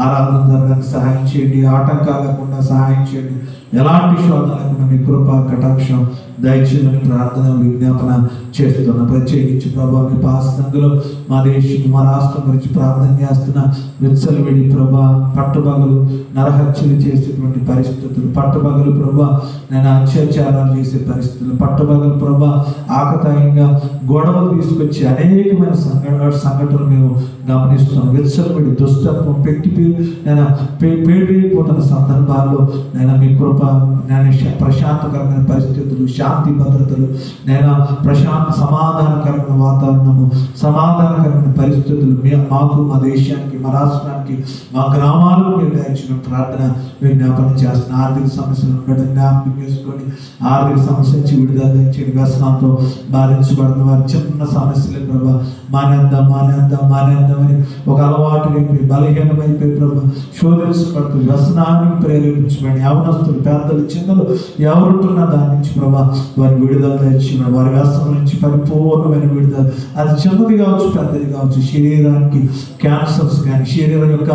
ఆరాధన జరగడానికి సహాయం చేయండి, ఆటంకాలు లేకుండా సహాయం చేయండి, ఎలాంటి శోధన లేకుండా మీ కృప కటాక్షం దయచేయమని ప్రార్థన విజ్ఞాపన చేస్తున్నా. ప్రత్యేకించి ప్రభా మీ పాస్తందులో మా దేశం, మా రాష్ట్రం గురించి ప్రార్థన చేస్తున్నా. విచ్చలవిడి ప్రభా, పట్టుబగలు నరహత్యలు చేసేటువంటి పరిస్థితులు, పట్టుబగలు ప్రభా నేను అత్యాచారాలు చేసే పరిస్థితులు, పట్టుబగలు ప్రభా ఆకతాయంగా గొడవలు తీసుకొచ్చి అనేకమైన సంఘటనలు మేము గమనిస్తున్నాం. విచ్చలవిడి దుష్టత్వం పెట్టి నేను పేడిపోతున్న సందర్భాల్లో నేను మీ కృప, నేను ప్రశాంతకరమైన పరిస్థితులు, శాంతి భద్రతలు, నేను సమాధానకరమైన వాతావరణము, సమాధానకరమైన పరిస్థితులు మాకు, మా దేశానికి, మా రాష్ట్రానికి, మా గ్రామాలకు మీరు దయచిన ప్రార్థన విజ్ఞాపన చేస్తున్న. ఆర్థిక సమస్యలు ఉండడం జ్ఞాపకం చేసుకోండి. ఆర్థిక సమస్య నుంచి విడుదల దయచేయండి. వ్యసనంతో బాధించబడిన వారి చిన్న సమస్యలే ప్రభా మానేద్దామని ఒక అలవాటు అయిపోయి, బలహీనమైపోయి ప్రభా శోధించబడుతూ వ్యసనానికి ప్రేరేపించబడి యవనస్తులు, పెద్దలు, చిన్నలు ఎవరుంటున్నా దాని నుంచి ప్రభా వారి విడుదల తెచ్చినాడు. వారి వ్యసనం నుంచి పరిపూర్ణమైన విడుదల, అది చిన్నది కావచ్చు, పెద్దది కావచ్చు, శరీరానికి క్యాన్సర్స్ కానీ, శరీరం యొక్క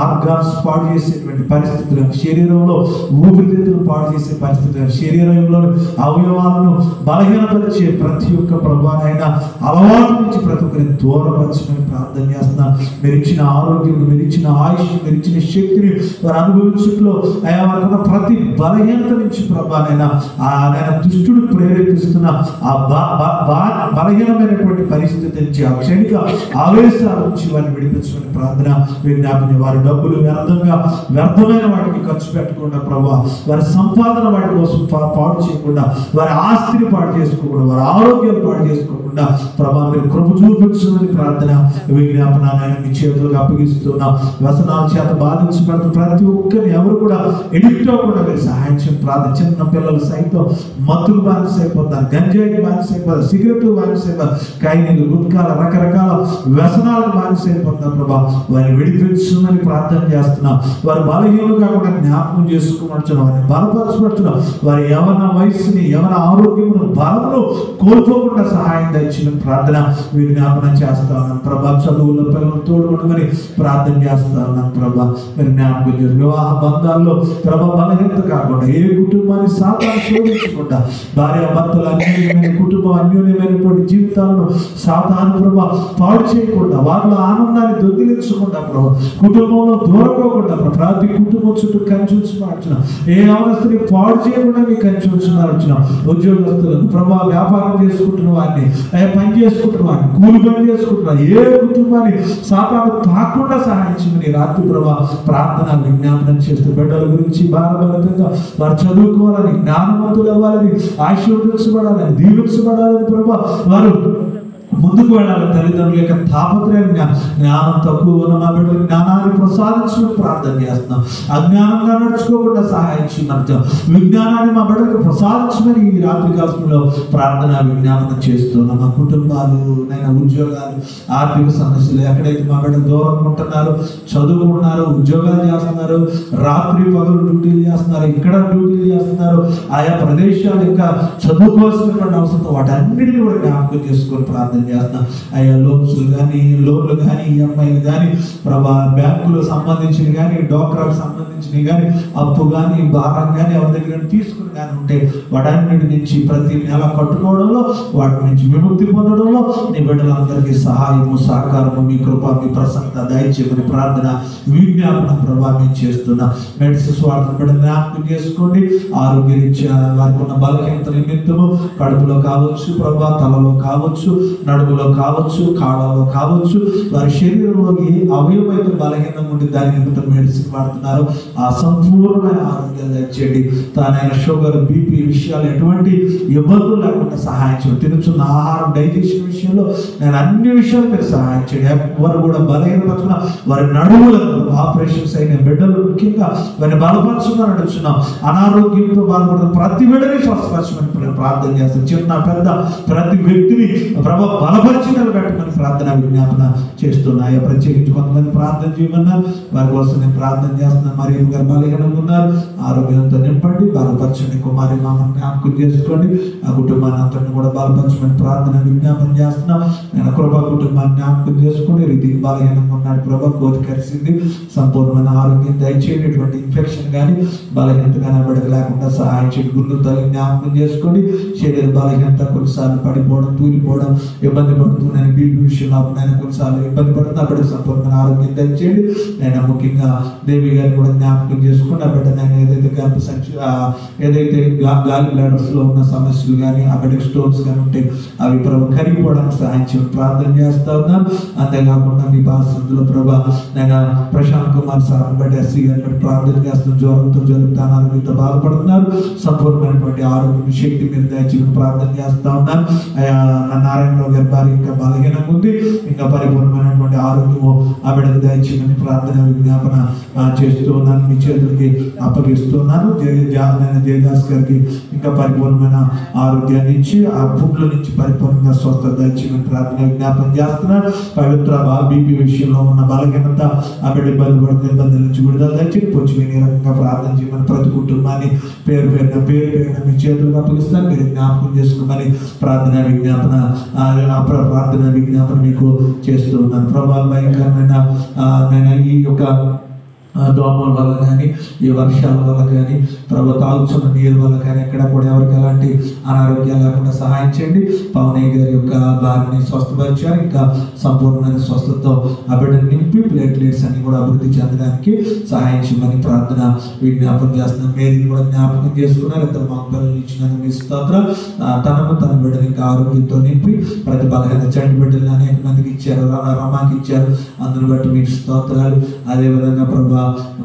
ఆర్గాన్స్ పాడు చేసేటువంటి పరిస్థితులు కానీ, శరీరంలో ఊపిరితిత్తులు పాడు చేసే పరిస్థితులు కానీ, శరీరంలో అవయవాలను బలహీనపరిచే ప్రతి ఒక్క ప్రభానైనా అలవాటు నుంచి ప్రతి ఒక్కరిని దూరపరచమని ప్రార్థన చేస్తున్నాను. మీరు ఇచ్చిన ఆరోగ్యం, మీరు ఇచ్చిన ఆయుష్, మీరు ఇచ్చిన శక్తిని వారు అనుభవించట్లో అయ్యా వారికి ప్రతి బలహీనత నుంచి ప్రభానైనా దుష్టుడు ప్రేరేపిస్తున్న ఆ బలహీనమైనటువంటి పరిస్థితి నుంచి, ఆ క్షణిక ఆవేశాల నుంచి వారిని విడిపించమని ప్రార్థన విజ్ఞాపన. వారి డబ్బులు వ్యర్థమైన వాటికి ఖర్చు పెట్టకుండా ప్రభా, వారి సంపాదన వాటి కోసం పాడు చేయకుండా, వారి ఆస్తిని పాడు చేసుకోకుండా, వారి ఆరోగ్యం పాడు చేసుకోకుండా ప్రభా మీరు కృప చూపించమని ప్రార్థన విజ్ఞాపన మీ చేతులకు అప్పగిస్తున్నా. వ్యసనాల చేత బాధించబడుతున్న ప్రతి ఒక్కరిని ఎవరు కూడా ఎడిక్ట్ అవ్వకుండా మీరు సహాయం చేయండి ప్రార్థన. చిన్న పిల్లలు సైతం మత్తుకు బానిస అయిపోతారు, గంజాయికి బానిస అయిపోతారు, సిగరెట్ బానిస అయిపోతారు, ఖైనీలు, గుట్కాల, రకరకాల వ్యసనాలకు బానిసైపోతున్నారు ప్రభా, వారిని విడిపించమని ప్రార్థన చేస్తున్నాం. వారి బలహీనలు కాకుండా జ్ఞాపకం చేసుకోమడుచున్నాం, వారిని బలపరచబడుతున్నాం. వారి యవన వయస్సుని, యవన ఆరోగ్యమును, బలమును కోల్పోకుండా సహాయం దయచేయమని ప్రార్థన విజ్ఞాపనం చేస్తా ఉన్నాను ప్రభా. చదువులో పిల్లలు తోడుకుండమని ప్రార్థన చేస్తా ఉన్నాను ప్రభా. మీరు జ్ఞాపకం చేయండి. వివాహ బంధాల్లో ప్రభా బలహీనత కాకుండా, ఏ కుటుంబాన్ని సాతాను శోధించకుండా, భార్య భర్తలు అన్యోన్యమైన కుటుంబం, అన్యోన్యమైనటువంటి జీవితాలను సాతాను ప్రభా పాడు చేయకుండా, వారిలో ఆనందాన్ని దొంగిలించకుండా ప్రభా, కుటుంబంలో దూరకోకుండా ప్రతి కుటుంబం చుట్టూ కంచి ఉంచున్నాడు. ఏ అవస్థని పాడు చేయకుండా మీకు కంచి ఉంచున్నారు. ఉద్యోగస్తులను ప్రభా, వ్యాపారం చేసుకుంటున్న వారిని, పని చేసుకుంటున్న వారిని, కూలి పని చేసుకుంటున్న ఏ కుటుంబాన్ని సాతాను తాకుండా సహాయం చేయమని రాత్రి ప్రభా ప్రార్థన విజ్ఞాపనం చేస్తూ, బిడ్డల గురించి భారభరితంగా వారు చదువుకోవాలని, జ్ఞానవంతులు అవ్వాలని, ఆశీర్వదించబడాలని, దీవించబడాలని ప్రభా, వారు ముందుకు వెళ్ళాలి. తల్లిదండ్రుల యొక్క తాపత్రయం, జ్ఞానం తక్కువ ఉన్న మా బిడ్డలు జ్ఞానాన్ని ప్రసాదించమని ప్రార్థన చేస్తున్నాం. అజ్ఞానంగా నడుచుకోకుండా సహాయం చేయమని, విజ్ఞానాన్ని మా బిడ్డలకు ప్రసాదించమని ఈ రాత్రి కాలంలో ప్రార్థన విజ్ఞాపనం చేస్తున్నాం. మా కుటుంబాలు, ఉద్యోగాలు, ఆర్థిక సమస్యలు, ఎక్కడైతే మా బిడ్డలు దూరంగా ఉంటున్నారో, చదువుకుంటున్నారో, ఉద్యోగాలు చేస్తున్నారు, రాత్రి పగలు డ్యూటీలు చేస్తున్నారు, ఇక్కడ డ్యూటీలు చేస్తున్నారు, ఆయా ప్రదేశాలు ఇంకా చదువుకోవాల్సినటువంటి అవసరంతో వాటన్నిటిని కూడా జ్ఞాపకం చేసుకొని ప్రార్థన చేస్తున్నాం. అయ్యా లోన్లు కానీ, ఈఎంఐలు కానీ ప్రభా, బ్యాంకులకు సంబంధించిన కానీ, డోక్రాకు సంబంధించినవి కానీ, అప్పు కానీ, భారం కానీ ఎవరి దగ్గర తీసుకుని కానీ ఉంటే వాటన్నిటి నుంచి ప్రతి నెల కట్టుకోవడంలో, వాటి నుంచి విముక్తి పొందడంలో నీ బిడ్డలందరికీ సహాయము, సహకారము, మీ కృప, మీ ప్రసన్నత దయచేయమని ప్రార్థన విజ్ఞాపన ప్రభావం చేస్తున్నా. మెడిసిన్స్ వాటిని బిడ్డ జ్ఞాపకం చేసుకోండి. ఆరోగ్యరీత్యా వారికి ఉన్న బలహీనత నిమిత్తము కడుపులో కావచ్చు ప్రభా, తలలో కావచ్చు, నడుములో కావచ్చు, కాళ్ళలో కావచ్చు, వారి శరీరంలో ఏ అవయవైతే బలహీనంగా ఉండి దాని నిమిత్తం మెడిసిన్ వాడుతున్నారు, ఆ సంపూర్ణమైన ఆరోగ్యాలు దయచేయండి. తానైనా షుగర్, బీపీ విషయాలు ఎటువంటి ఇబ్బందులు లేకుండా సహాయం చేయండి. తినుచున్న ఆహారం, డైజెషన్ విషయంలో నేను అన్ని విషయాలు మీరు సహాయం చేయండి. ఎవరు కూడా బలహీనపరుచుకున్న వారి నడుములకు ఆపరేషన్స్ అయిన బిడ్డలు ముఖ్యంగా వారిని బలపరచుకుని నడుచున్నాం. అనారోగ్యంతో బాధపడుతున్న ప్రతి బిడ్డని స్వస్థపరచమని ప్రార్థన చేస్తాం. చిన్న పెద్ద ప్రతి వ్యక్తిని ప్రభావ బలపరిచి నిలబెట్టమని ప్రార్థన విజ్ఞాపన చేస్తున్నాయి. ప్రత్యేకించి కొంతమంది ప్రార్థన చేయమన్నారు, వారి కోసం నేను ప్రార్థన చేస్తున్నాను. మరి గారు బలహీనంగా ఉన్నారు, ఆరోగ్యంతో నింపండి, బలపరచండి. కుమారి మామని జ్ఞాపకం చేసుకోండి. ఆ కుటుంబాన్ని అంతటిని కూడా బలపరచమని ప్రార్థన విజ్ఞాపన చేస్తున్నాం. నేను కృపా కుటుంబాన్ని జ్ఞాపకం చేసుకోండి. రీతికి బలహీనంగా ఉన్నాడు ప్రభా, కోతి కరిసింది, సంపూర్ణమైన ఆరోగ్యం దయచేయండి. ఎటువంటి ఇన్ఫెక్షన్ కానీ బలహీనత కానీ బిడ్డకు లేకుండా సహాయం చేయండి. గుళ్ళు తల్లి జ్ఞాపకం చేసుకోండి. శరీర బలహీనత, కొన్నిసార్లు పడిపోవడం, తూలిపోవడం, ఇబ్బంది పడుతూ నేను బీపీ విషయంలో నేను కొన్నిసార్లు ఇబ్బంది పడుతున్నా, బిడ్డ సంపూర్ణమైన ఆరోగ్యం దయచేయండి. నేను ముఖ్యంగా దేవి గారిని కూడా జ్ఞాపకం చేసుకుని, ఆ బిడ్డ నేను ఏదైతే గర్భ సంచి ఏదైతే గాలి బ్లాడర్స్లో ఉన్న సమస్యలు కానీ, ఆ బిడ్డకి స్టోన్స్ కానీ ఉంటే అవి ప్రభు కరిగిపోవడానికి సహాయం చేయడం ప్రార్థన చేస్తా ఉన్నాను. అంతేకాకుండా మీ పాసందులో ప్రభా నేను ప్రశాంత్ కుమార్ సార్ బట్టి, ఎస్సీ గారిని బట్టి ప్రార్థన చేస్తున్నాను. జ్వరంతో జరుగుతాను, ఆరోగ్యంతో బాధపడుతున్నారు, సంపూర్ణమైనటువంటి ఆరోగ్యం, శక్తి మీరు దయచేయడం ప్రార్థన చేస్తా ఉన్నాను. నారాయణరావు గారి భార్య ఇంకా బలహీనంగా ఉంది, ఇంకా పరిపూర్ణమైనటువంటి ఆరోగ్యము ఆ బిడ్డకు దయచేయమని ప్రార్థన విజ్ఞాపన చేస్తూ ఉన్నాను. మీ చేతులకి అప్పగిస్తున్నాను. జయదాస్ గారికి ఇంకా పరిపూర్ణమైన ఆరోగ్యాన్ని ఇచ్చి, ఆ పుట్ల నుంచి పరిపూర్ణంగా స్వస్థత దయచేయమని ప్రార్థన విజ్ఞాపన చేస్తున్నాను. పవిత్ర బీపీ విషయంలో ఉన్న బలహీనత, ఆ బిడ్డ ఇబ్బంది పడుతున్న ఇబ్బందుల నుంచి విడుదల దయచేసి పొచ్చి వినే రకంగా ప్రార్థన చేయమని ప్రతి కుటుంబాన్ని పేరు పేరున మీ చేతులకు అప్పగిస్తాను. మీరు జ్ఞాపకం చేసుకోమని ప్రార్థన విజ్ఞాపన మీకు చేస్తూ ఉన్నాను. ప్రభావ భయంకరమైన ఈ యొక్క దోమల వల్ల కానీ, ఈ వర్షాల వల్ల కానీ, ప్రభు తాగుతున్న నీరు వల్ల కానీ ఎక్కడ కూడా ఎవరికి ఎలాంటి అనారోగ్యాలు లేకుండా సహాయం చేయండి. పవనయ్య గారి యొక్క భార్యని స్వస్థపరిచారు, ఇంకా సంపూర్ణమైన స్వస్థతతో ఆ బిడ్డను నింపి ప్లేట్లెట్స్ అన్ని కూడా అభివృద్ధి చెందడానికి సహాయం చేయమని ప్రార్థన విజ్ఞాపం చేస్తున్నాను. మేరీని కూడా జ్ఞాపకం చేసుకున్నారు. ఇద్దరు మా పిల్లలు ఇచ్చినందుకు మీ స్తోత్రం. తన బిడ్డని ఇంకా ఆరోగ్యంతో నింపి, ప్రతి బలహీన చంటి బిడ్డలు అనేక మందికి ఇచ్చారు, రమాకి ఇచ్చారు, అందుని బట్టి మీకు స్తోత్రాలు. అదేవిధంగా ప్రభు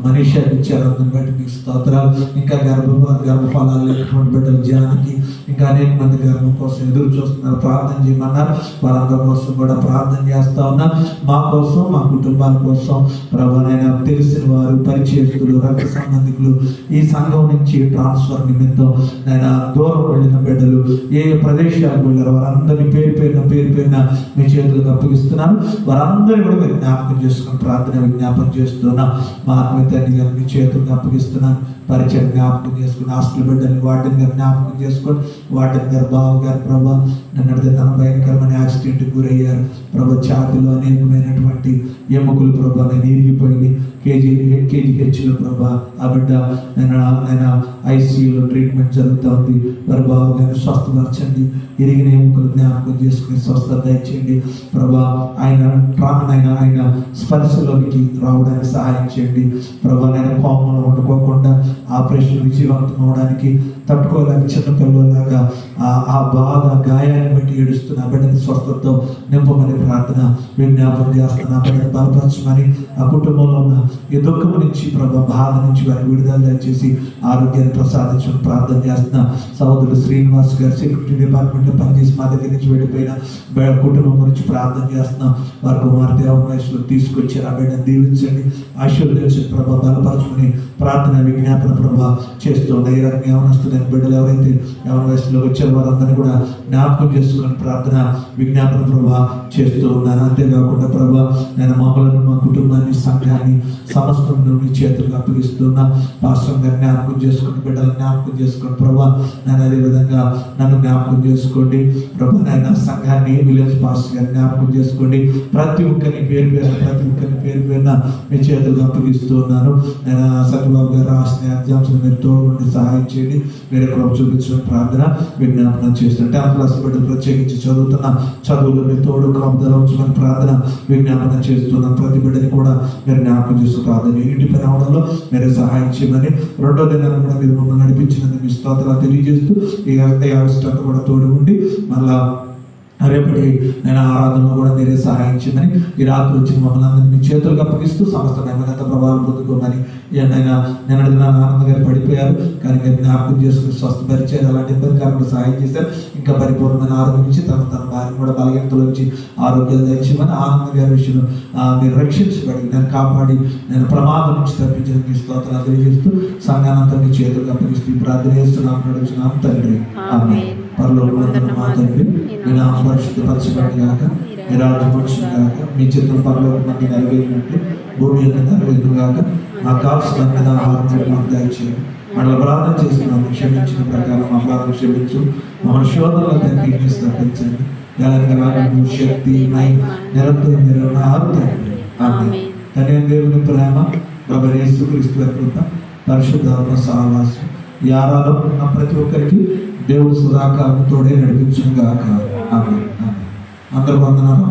మనీషాకి ఇచ్చారు, అందుని బట్టి మీకు స్తోత్రాలు. ఇంకా గర్భఫలాలు లేనటువంటి బిడ్డలు జానికి ఇంకా అనేక మంది గర్భం కోసం ఎదురు చూస్తున్నారు, ప్రార్థన చేయమన్నారు. వారందరి కోసం కూడా ప్రార్థన చేస్తా ఉన్నా. మా కోసం, మా కుటుంబాల కోసం ప్రభువైనా తెలిసిన వారు, పరిచయస్తులు, రక్త సంబంధికులు, ఈ సంఘం నుంచి ట్రాన్స్ఫర్ నిమిత్తం నేను దూరం వెళ్ళిన బిడ్డలు, ఏ ప్రదేశాలకు వెళ్ళారు వారందరినీ పేరు పేరున మీ చేతులకు అప్పగిస్తున్నాను. వారందరినీ కూడా మీరు జ్ఞాపకం చేసుకుని ప్రార్థన విజ్ఞాపం చేస్తున్నా. మా ఆత్మీయ తండ్రి గారు మీ చేతులకు అప్పగిస్తున్నాను. పరిచయం జ్ఞాపకం చేసుకుని, హాస్టల్ బిడ్డని వార్డెన్ గారు జ్ఞాపకం చేసుకొని, వార్డెన్ గారు బావ గారు ప్రభా నిన్న భయంకరమైన యాక్సిడెంట్కి గురయ్యారు ప్రభా. ఛాతిలో అనేకమైనటువంటి ఎముకలు ప్రభా నేను ఇరిగిపోయింది. కేజీహెచ్లో ప్రభా ఆ బిడ్డ నేను ఐసీయూలో ట్రీట్మెంట్ జరుగుతూ ఉంది. వారి బావ గారిని స్వస్థపరచండి. ఇరిగిన ఎముకలు జ్ఞాపకం చేసుకుని స్వస్థత ఇచ్చేయండి ప్రభా. ఆయన స్పర్శలోనికి రావడానికి సహాయం చేయండి ప్రభా. నేను కోమలో వండుకోకుండా ఆపరేషన్ విజయవంతం అవడానికి తట్టుకోలేక చిన్నపిల్లలాగా ఆ బాధ గాయాన్ని బట్టి ఏడుస్తున్న బిడ్డని స్వస్థతతో నింపమని ప్రార్థన విజ్ఞాపం చేస్తున్నా. బిడ్డను బలపరచమని, ఆ కుటుంబంలో ఉన్న ఈ దుఃఖం నుంచి ప్రభా, బాధ నుంచి వారికి విడుదల దయచేసి ఆరోగ్యాన్ని ప్రసాదించమని ప్రార్థన చేస్తున్నా. సహోదరుడు శ్రీనివాస్ గారు సెక్యూరిటీ డిపార్ట్మెంట్లో పనిచేసి మా దగ్గర నుంచి వెళ్ళిపోయిన కుటుంబం గురించి ప్రార్థన చేస్తున్నాం. వారి కుమార్తె వయసులో తీసుకొచ్చారు. ఆ బిడ్డను దీవించండి, ఆశీర్వదించండి ప్రభా, బలపరచుకుని ప్రార్థన విజ్ఞాపన ప్రభా చేస్తున్నా. ఈ రకంగా యవనస్తులైన బిడ్డలు ఎవరైతే యవన వయసులో వచ్చారో వారందరినీ కూడా జ్ఞాపకం చేసుకుని ప్రార్థన విజ్ఞాపన ప్రభా చేస్తూ ఉన్నాను. అంతేకాకుండా ప్రభా నేను మమ్మల్ని, మా కుటుంబాన్ని, సంఘాన్ని సమస్తం మీ చేతులకు అప్పగిస్తున్నా. పాస్టర్ గారిని జ్ఞాపకం చేసుకోండి, బిడ్డలను జ్ఞాపకం చేసుకోండి ప్రభా. నేను అదేవిధంగా నన్ను జ్ఞాపకం చేసుకోండి ప్రభా. నేను సంఘాన్ని, విలేజ్ పాస్టర్ గారిని జ్ఞాపకం చేసుకోండి. ప్రతి ఒక్కరిని పేరు పేరున మీ చేతులకు అప్పగిస్తూ ఉన్నాను. నేను సత్యబాబు గారు రాసిన ఎగ్జామ్స్ మీరు తోడుండి సహాయం చేయండి. మీరు కృప చూపించిన ప్రార్థన విజ్ఞాపనం చేస్తుంటే 10th క్లాస్ బిడ్డలు ప్రత్యేకించి చదువుతున్న చదువులు మీ తోడు క్రమదల ఉంచమని ప్రార్థన విజ్ఞాపనం చేస్తున్నాం. ప్రతి బిడ్డని కూడా మీరు జ్ఞాపకం చేస్తూ ప్రార్థన ఇంటి పని అవడంలో మీరు సహాయం చేయమని, 2వ దినాన్ని కూడా మీరు మమ్మల్ని నడిపించినందుకు మీ స్తోత్రాలు తెలియజేస్తూ ఈ ఆగస్టు అంతా కూడా తోడు ఉండి మళ్ళా రేపటి నేను ఆరాధనలో కూడా మీరే సహాయం చేయమని, ఈ రాత్రి వచ్చిన మమ్మల్ని అందరినీ మీ చేతులకు అప్పగిస్తూ సమస్త మేమనంత ప్రభావం పొందుకోమని. నేను ఆనంద గారు పడిపోయారు, కానీ మీరు జ్ఞాపకం చేసుకుని స్వస్థపరిచారు. అలాంటి ఇబ్బంది కాకుండా సహాయం చేశారు. ఇంకా పరిపూర్ణమైన ఆరోగ్యం ఇచ్చి తన భార్యను కూడా బలహీనతల నుంచి ఆరోగ్యాలు తెచ్చేమని, ఆనంద గారి విషయంలో మీరు రక్షించబడి నేను కాపాడి నేను ప్రమాదం నుంచి తప్పించిన మీ స్తోత్రాలు తెలియజేస్తూ సంఘానంతా మీ చేతులకు అప్పగిస్తూ ప్రార్థన చేస్తున్నాం, నడుచున్నాం తండ్రి. ఆమేన్. పరలోకమందున్న మా తండ్రి, మీ నామం పరిశుద్ధపరచబడును గాక, మీ రాజ్యం వచ్చును గాక, మీ చిత్తం పరలోకమందు నెరవేరినట్లు భూమి మీద నెరవేరును గాక. మాకు కావలసిన ఆహారం మాకు దయచేయండి. మనల్ని ప్రార్థన చేస్తున్నాము, క్షమించిన ప్రకారం మా ప్రార్థన క్షమించు. మమ్మల్ని శోధనలో తప్పించండి. జగన్ శక్తి నిరంతరం మీరు తండ్రి. ఆమేన్. తండ్రి దేవుని ప్రేమ, ప్రభు యేసుక్రీస్తు కృప, పరిశుద్ధాత్మ సహవాసం ఈ ఆరాధన ఉన్న ప్రతి ఒక్కరికి దేవుడు సదాకాలం తోడే నడిపించును గాక. ఆమేన్. అందరూ వందనాలు.